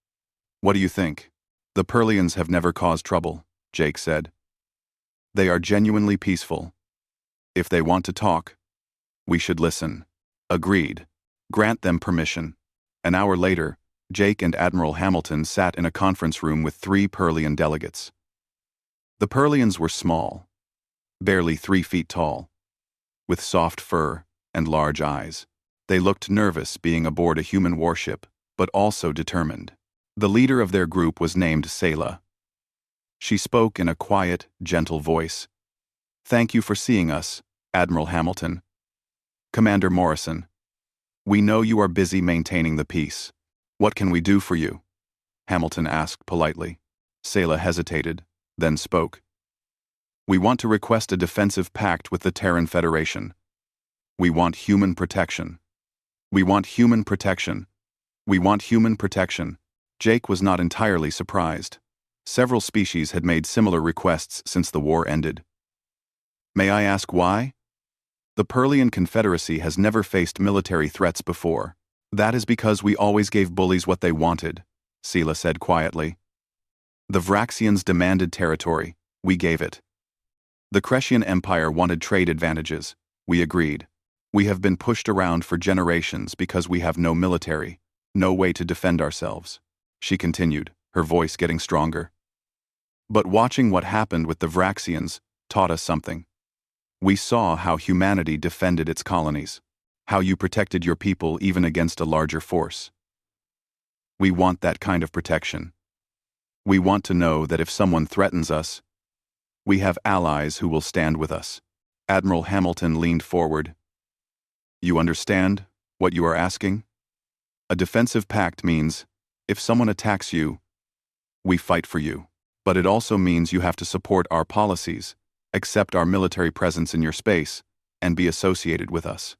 "What do you think?" "The Perlians have never caused trouble," Jake said. "They are genuinely peaceful. If they want to talk, we should listen." "Agreed. Grant them permission." An hour later, Jake and Admiral Hamilton sat in a conference room with 3 Perlian delegates. The Perlians were small, barely 3 feet tall, with soft fur and large eyes. They looked nervous being aboard a human warship, but also determined. The leader of their group was named Sayla. She spoke in a quiet, gentle voice. "Thank you for seeing us, Admiral Hamilton." "Commander Morrison, we know you are busy maintaining the peace. What can we do for you?" Hamilton asked politely. Sayla hesitated, then spoke. "We want to request a defensive pact with the Terran Federation. We want human protection. We want human protection. We want human protection." Jake was not entirely surprised. Several species had made similar requests since the war ended. "May I ask why?" "The Perlian Confederacy has never faced military threats before. That is because we always gave bullies what they wanted," Sayla said quietly. "The Vraxians demanded territory. We gave it. The Crescian Empire wanted trade advantages. We agreed. We have been pushed around for generations because we have no military, no way to defend ourselves," she continued, her voice getting stronger. "But watching what happened with the Vraxians taught us something. We saw how humanity defended its colonies, how you protected your people even against a larger force. We want that kind of protection. We want to know that if someone threatens us, we have allies who will stand with us. Admiral Hamilton leaned forward. You understand what you are asking? A defensive pact means, if someone attacks you, we fight for you. But it also means you have to support our policies, accept our military presence in your space, and be associated with us.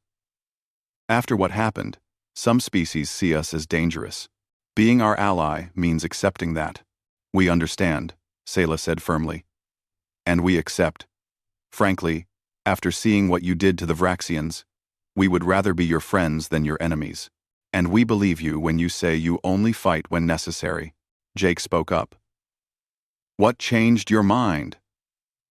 After what happened, some species see us as dangerous. Being our ally means accepting that. We understand, Sayla said firmly. And we accept. Frankly, after seeing what you did to the Vraxians, we would rather be your friends than your enemies. And we believe you when you say you only fight when necessary. Jake spoke up. What changed your mind?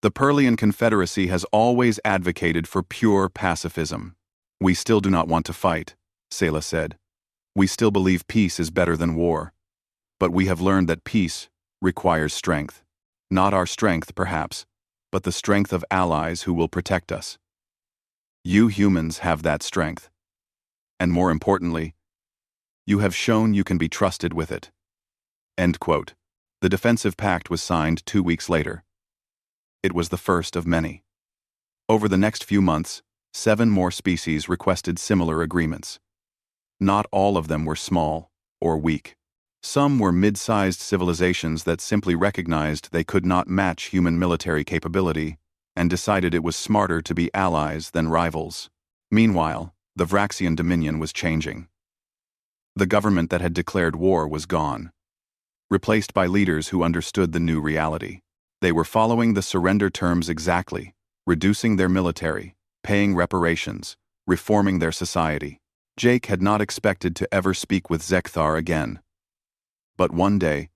The Perlian Confederacy has always advocated for pure pacifism. We still do not want to fight, Sayla said. We still believe peace is better than war. But we have learned that peace requires strength. Not our strength, perhaps, but the strength of allies who will protect us. You humans have that strength. And more importantly, you have shown you can be trusted with it. End quote. The defensive pact was signed 2 weeks later. It was the first of many. Over the next few months, 7 more species requested similar agreements. Not all of them were small or weak. Some were mid-sized civilizations that simply recognized they could not match human military capability and decided it was smarter to be allies than rivals. Meanwhile, the Vraxian Dominion was changing. The government that had declared war was gone, replaced by leaders who understood the new reality. They were following the surrender terms exactly, reducing their military, paying reparations, reforming their society. Jake had not expected to ever speak with Zekthar again. But one day,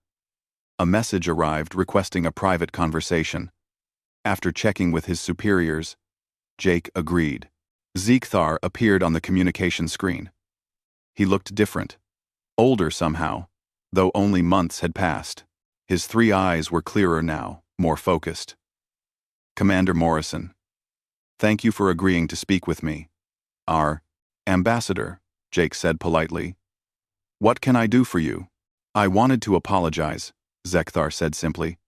a message arrived requesting a private conversation. After checking with his superiors, Jake agreed. Zekthar appeared on the communication screen. He looked different, older somehow, though only months had passed. His 3 eyes were clearer now, more focused. Commander Morrison, thank you for agreeing to speak with me. Our ambassador, Jake said politely. What can I do for you? I wanted to apologize, Zekthar said simply.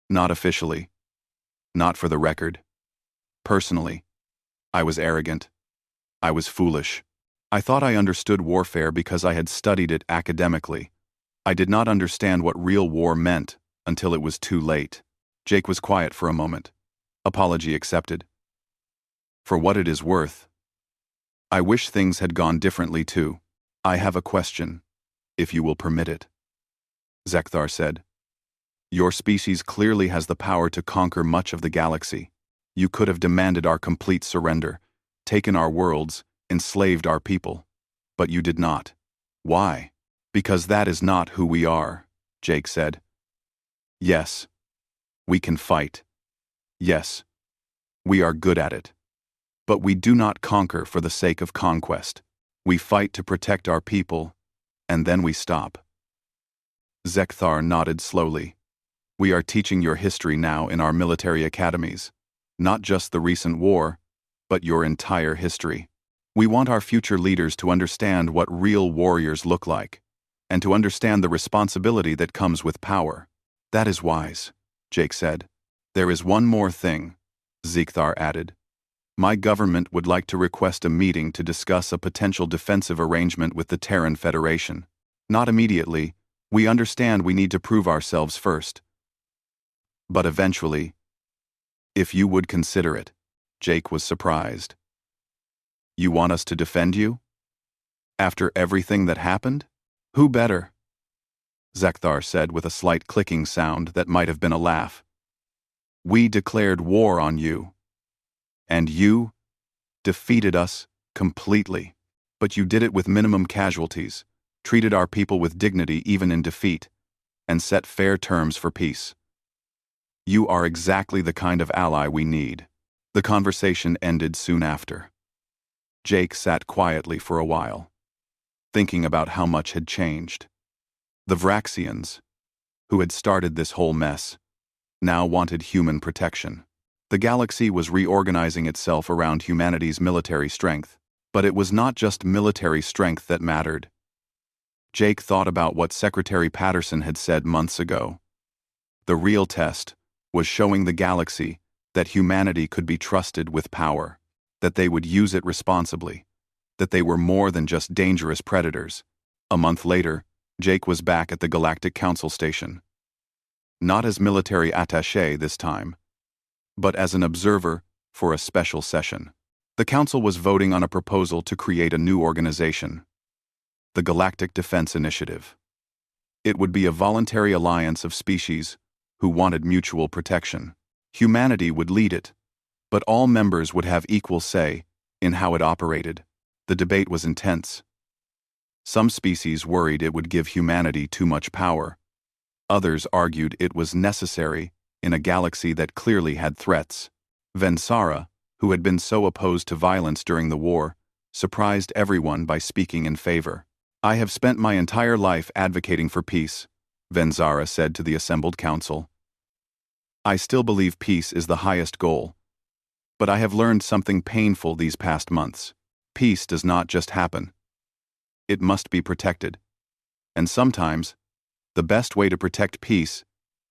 Not officially. Not for the record. Personally. I was arrogant. I was foolish. I thought I understood warfare because I had studied it academically. I did not understand what real war meant until it was too late. Jake was quiet for a moment. Apology accepted. For what it is worth. I wish things had gone differently too. I have a question, if you will permit it. Zekthar said. Your species clearly has the power to conquer much of the galaxy. You could have demanded our complete surrender, taken our worlds, enslaved our people. But you did not. Why? Because that is not who we are, Jake said. Yes. We can fight. Yes. We are good at it. But we do not conquer for the sake of conquest. We fight to protect our people, and then we stop. Zekthar nodded slowly. We are teaching your history now in our military academies. Not just the recent war, but your entire history. We want our future leaders to understand what real warriors look like, and to understand the responsibility that comes with power. That is wise, Jake said. There is one more thing, Zekthar added. My government would like to request a meeting to discuss a potential defensive arrangement with the Terran Federation. Not immediately. We understand we need to prove ourselves first. But eventually, if you would consider it. Jake was surprised. You want us to defend you? After everything that happened? Who better? Zekthar said with a slight clicking sound that might have been a laugh. We declared war on you. And you defeated us completely. But you did it with minimum casualties, treated our people with dignity even in defeat, and set fair terms for peace. You are exactly the kind of ally we need. The conversation ended soon after. Jake sat quietly for a while, thinking about how much had changed. The Vraxians, who had started this whole mess, now wanted human protection. The galaxy was reorganizing itself around humanity's military strength. But it was not just military strength that mattered. Jake thought about what Secretary Patterson had said months ago. The real test was showing the galaxy that humanity could be trusted with power, that they would use it responsibly, that they were more than just dangerous predators. A month later, Jake was back at the Galactic Council station. Not as military attaché this time, but as an observer for a special session. The Council was voting on a proposal to create a new organization, the Galactic Defense Initiative. It would be a voluntary alliance of species who wanted mutual protection. Humanity would lead it, but all members would have equal say in how it operated. The debate was intense. Some species worried it would give humanity too much power. Others argued it was necessary in a galaxy that clearly had threats. Vensara, who had been so opposed to violence during the war, surprised everyone by speaking in favor. "I have spent my entire life advocating for peace," Vensara said to the assembled council. "I still believe peace is the highest goal. But I have learned something painful these past months. Peace does not just happen. It must be protected. And sometimes, the best way to protect peace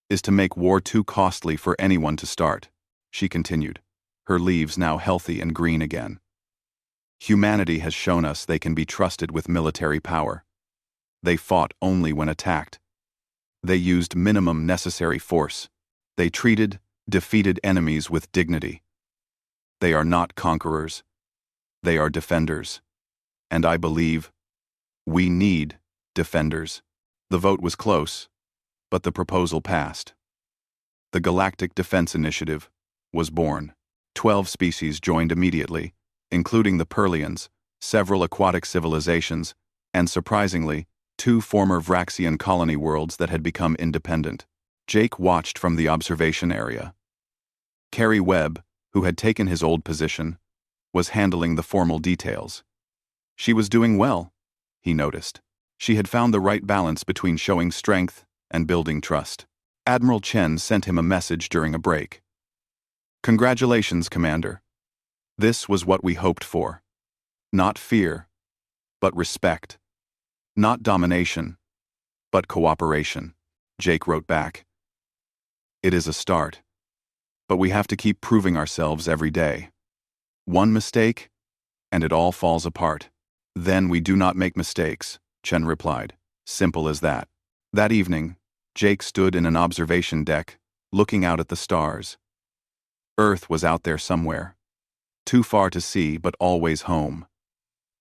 is to make war too costly for anyone to start," she continued, her leaves now healthy and green again. "Humanity has shown us they can be trusted with military power. They fought only when attacked. They used minimum necessary force. They treated defeated enemies with dignity. They are not conquerors. They are defenders. And I believe we need defenders." The vote was close, but the proposal passed. The Galactic Defense Initiative was born. 12 species joined immediately, including the Perlians, several aquatic civilizations, and surprisingly, 2 former Vraxian colony worlds that had become independent. Jake watched from the observation area. Carrie Webb, who had taken his old position, was handling the formal details. She was doing well, he noticed. She had found the right balance between showing strength and building trust. Admiral Chen sent him a message during a break. "Congratulations, Commander. This was what we hoped for. Not fear, but respect. Not domination, but cooperation," Jake wrote back. "It is a start, but we have to keep proving ourselves every day. One mistake, and it all falls apart." "Then we do not make mistakes," Chen replied. "Simple as that." That evening, Jake stood in an observation deck, looking out at the stars. Earth was out there somewhere. Too far to see, but always home.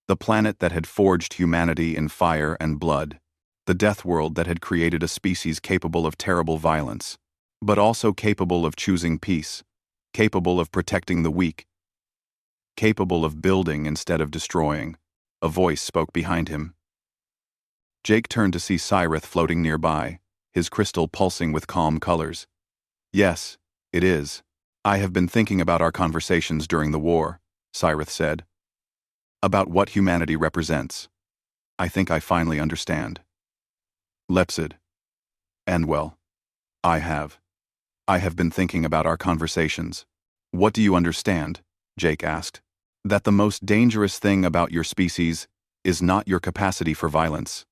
The planet that had forged humanity in fire and blood. The death world that had created a species capable of terrible violence, but also capable of choosing peace, capable of protecting the weak, capable of building instead of destroying. A voice spoke behind him. Jake turned to see Cyrith floating nearby, his crystal pulsing with calm colors. "Yes, it is. I have been thinking about our conversations during the war," Cyrith said. "About what humanity represents. I think I finally understand." Lepsid. "And well, I have been thinking about our conversations." "What do you understand?" Jake asked. "That the most dangerous thing about your species is not your capacity for violence,"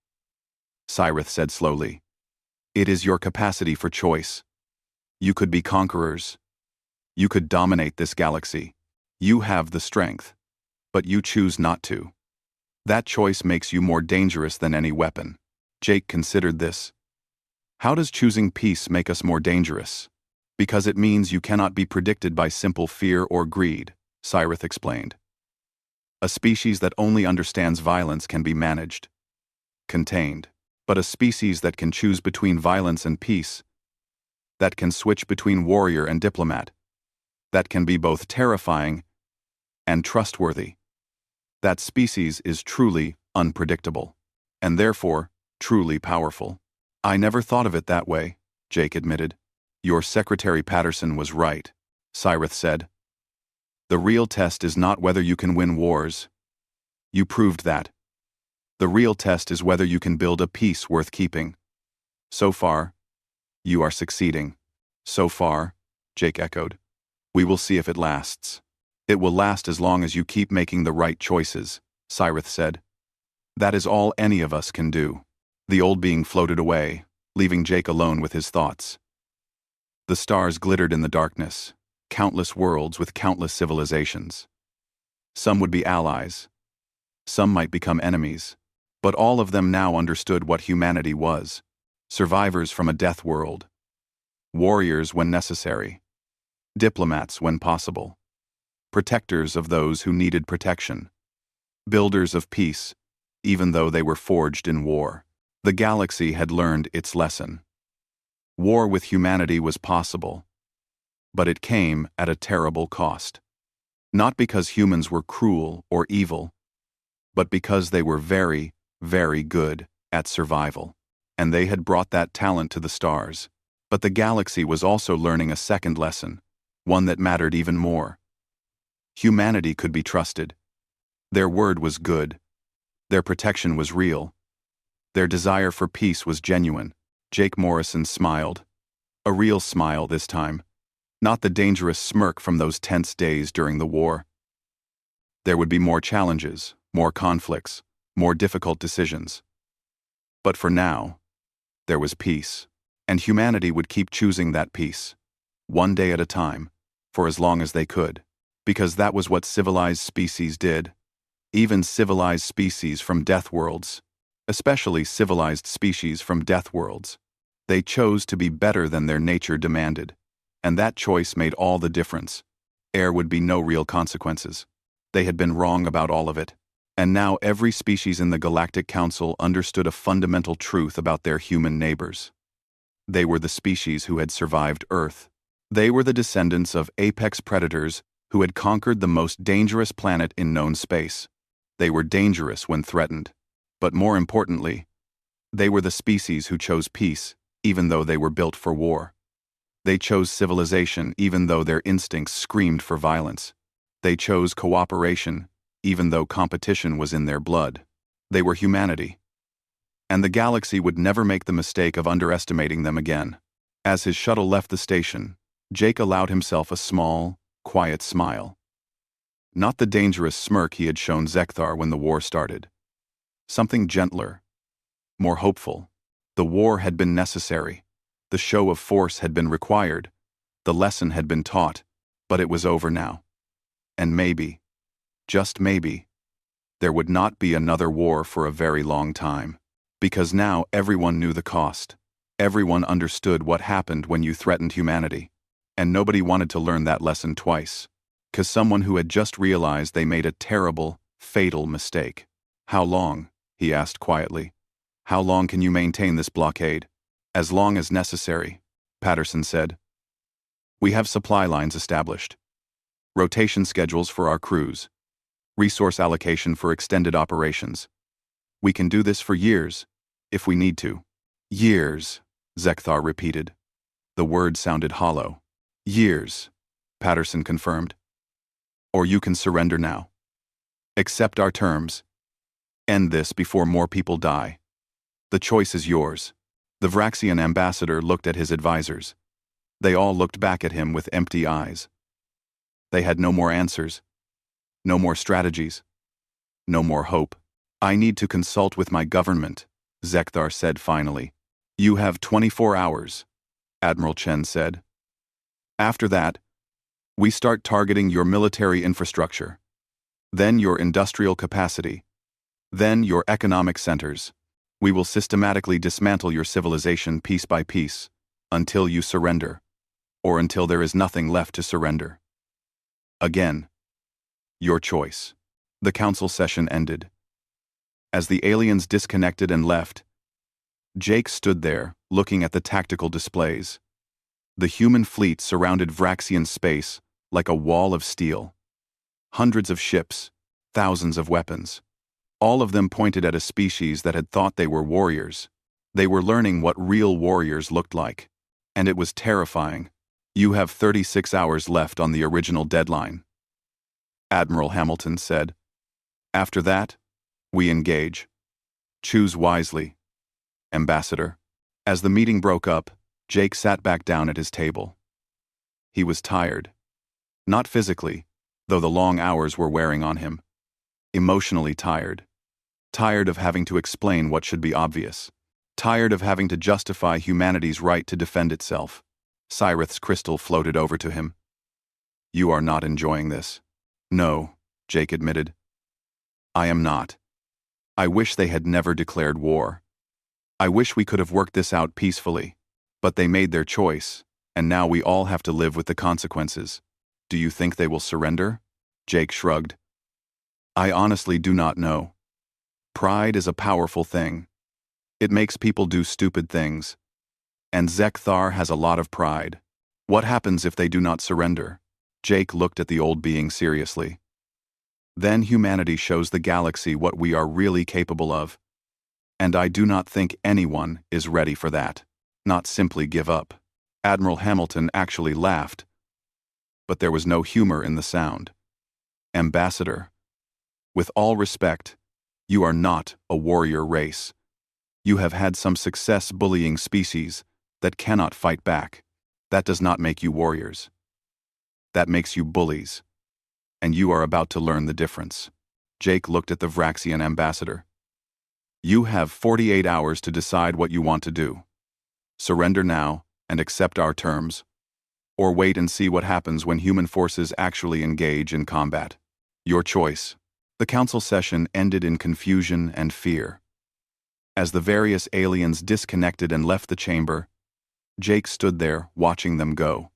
Cyrith said slowly. "It is your capacity for choice. You could be conquerors. You could dominate this galaxy. You have the strength, but you choose not to. That choice makes you more dangerous than any weapon." Jake considered this. "How does choosing peace make us more dangerous?" "Because it means you cannot be predicted by simple fear or greed," Cyrith explained. "A species that only understands violence can be managed, contained. But a species that can choose between violence and peace, that can switch between warrior and diplomat, that can be both terrifying and trustworthy, that species is truly unpredictable, and therefore truly powerful." "I never thought of it that way," Jake admitted. "Your Secretary Patterson was right," Cyrith said. "The real test is not whether you can win wars. You proved that. The real test is whether you can build a peace worth keeping. So far, you are succeeding." "So far," Jake echoed. We will see if it lasts. It will last as long as you keep making the right choices, Cyrith said. That is all any of us can do. The old being floated away, leaving Jake alone with his thoughts. The stars glittered in the darkness, countless worlds with countless civilizations. Some would be allies. Some might become enemies. But all of them now understood what humanity was. Survivors from a death world. Warriors when necessary. Diplomats when possible. Protectors of those who needed protection. Builders of peace, even though they were forged in war. The galaxy had learned its lesson. War with humanity was possible, but it came at a terrible cost. Not because humans were cruel or evil, but because they were very, very good at survival. And they had brought that talent to the stars. But the galaxy was also learning a second lesson, one that mattered even more. Humanity could be trusted. Their word was good. Their protection was real. Their desire for peace was genuine. Jake Morrison smiled. A real smile this time, not the dangerous smirk from those tense days during the war. There would be more challenges, more conflicts, more difficult decisions. But for now, there was peace, and humanity would keep choosing that peace, one day at a time, for as long as they could, because that was what civilized species did. Even civilized species from death worlds, especially civilized species from death worlds, they chose to be better than their nature demanded, and that choice made all the difference. There would be no real consequences. They had been wrong about all of it. And now every species in the Galactic Council understood a fundamental truth about their human neighbors. They were the species who had survived Earth. They were the descendants of apex predators who had conquered the most dangerous planet in known space. They were dangerous when threatened. But more importantly, they were the species who chose peace, even though they were built for war. They chose civilization, even though their instincts screamed for violence. They chose cooperation, even though competition was in their blood. They were humanity. And the galaxy would never make the mistake of underestimating them again. As his shuttle left the station, Jake allowed himself a small, quiet smile. Not the dangerous smirk he had shown Zekthar when the war started. Something gentler, more hopeful. The war had been necessary. The show of force had been required. The lesson had been taught, but it was over now. And maybe, just maybe, there would not be another war for a very long time. Because now everyone knew the cost. Everyone understood what happened when you threatened humanity. And nobody wanted to learn that lesson twice. 'Cause someone who had just realized they made a terrible, fatal mistake. How long? He asked quietly. How long can you maintain this blockade? As long as necessary, Patterson said. We have supply lines established. Rotation schedules for our crews. Resource allocation for extended operations. We can do this for years, if we need to. Years, Zekthar repeated. The word sounded hollow. Years, Patterson confirmed. Or you can surrender now. Accept our terms. End this before more people die. The choice is yours. The Vraxian ambassador looked at his advisors. They all looked back at him with empty eyes. They had no more answers. No more strategies. No more hope. I need to consult with my government, Zekthar said finally. You have 24 hours, Admiral Chen said. After that, we start targeting your military infrastructure, then your industrial capacity, then your economic centers. We will systematically dismantle your civilization piece by piece, until you surrender, or until there is nothing left to surrender. Again, your choice. The council session ended. As the aliens disconnected and left, Jake stood there, looking at the tactical displays. The human fleet surrounded Vraxian space like a wall of steel. Hundreds of ships, thousands of weapons. All of them pointed at a species that had thought they were warriors. They were learning what real warriors looked like. And it was terrifying. You have 36 hours left on the original deadline, Admiral Hamilton said. After that, we engage. Choose wisely, Ambassador. As the meeting broke up, Jake sat back down at his table. He was tired. Not physically, though the long hours were wearing on him. Emotionally tired. Tired of having to explain what should be obvious. Tired of having to justify humanity's right to defend itself. Cyrith's crystal floated over to him. You are not enjoying this. No, Jake admitted. I am not. I wish they had never declared war. I wish we could have worked this out peacefully. But they made their choice, and now we all have to live with the consequences. Do you think they will surrender? Jake shrugged. I honestly do not know. Pride is a powerful thing. It makes people do stupid things. And Zekthar has a lot of pride. What happens if they do not surrender? Jake looked at the old being seriously. Then humanity shows the galaxy what we are really capable of. And I do not think anyone is ready for that. Not simply give up. Admiral Hamilton actually laughed. But there was no humor in the sound. Ambassador, with all respect, you are not a warrior race. You have had some success bullying species that cannot fight back. That does not make you warriors. That makes you bullies. And you are about to learn the difference. Jake looked at the Vraxian ambassador. You have 48 hours to decide what you want to do. Surrender now and accept our terms. Or wait and see what happens when human forces actually engage in combat. Your choice. The council session ended in confusion and fear. As the various aliens disconnected and left the chamber, Jake stood there watching them go.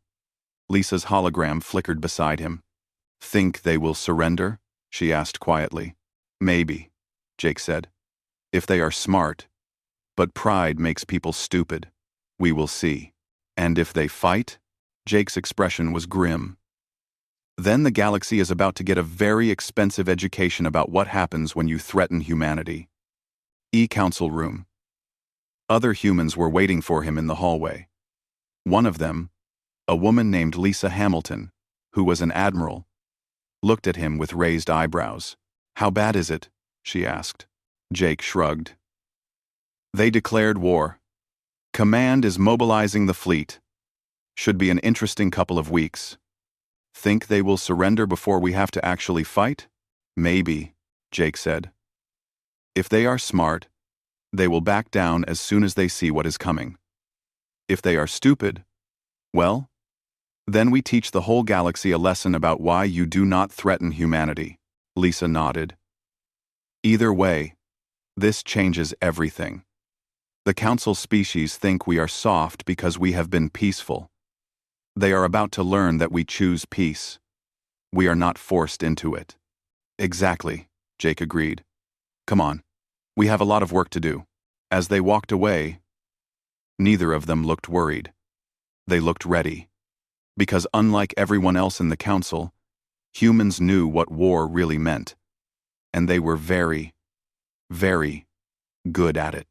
Lisa's hologram flickered beside him. Think they will surrender? She asked quietly. Maybe, Jake said. If they are smart. But pride makes people stupid. We will see. And if they fight? Jake's expression was grim. Then the galaxy is about to get a very expensive education about what happens when you threaten humanity. E-Council room. Other humans were waiting for him in the hallway. One of them, a woman named Lisa Hamilton, who was an admiral, looked at him with raised eyebrows. How bad is it? She asked. Jake shrugged. They declared war. Command is mobilizing the fleet. Should be an interesting couple of weeks. Think they will surrender before we have to actually fight? Maybe, Jake said. If they are smart, they will back down as soon as they see what is coming. If they are stupid, well, then we teach the whole galaxy a lesson about why you do not threaten humanity. Lisa nodded. Either way, this changes everything. The council species think we are soft because we have been peaceful. They are about to learn that we choose peace. We are not forced into it. Exactly, Jake agreed. Come on, we have a lot of work to do. As they walked away, neither of them looked worried. They looked ready. Because unlike everyone else in the council, humans knew what war really meant. And they were very, very good at it.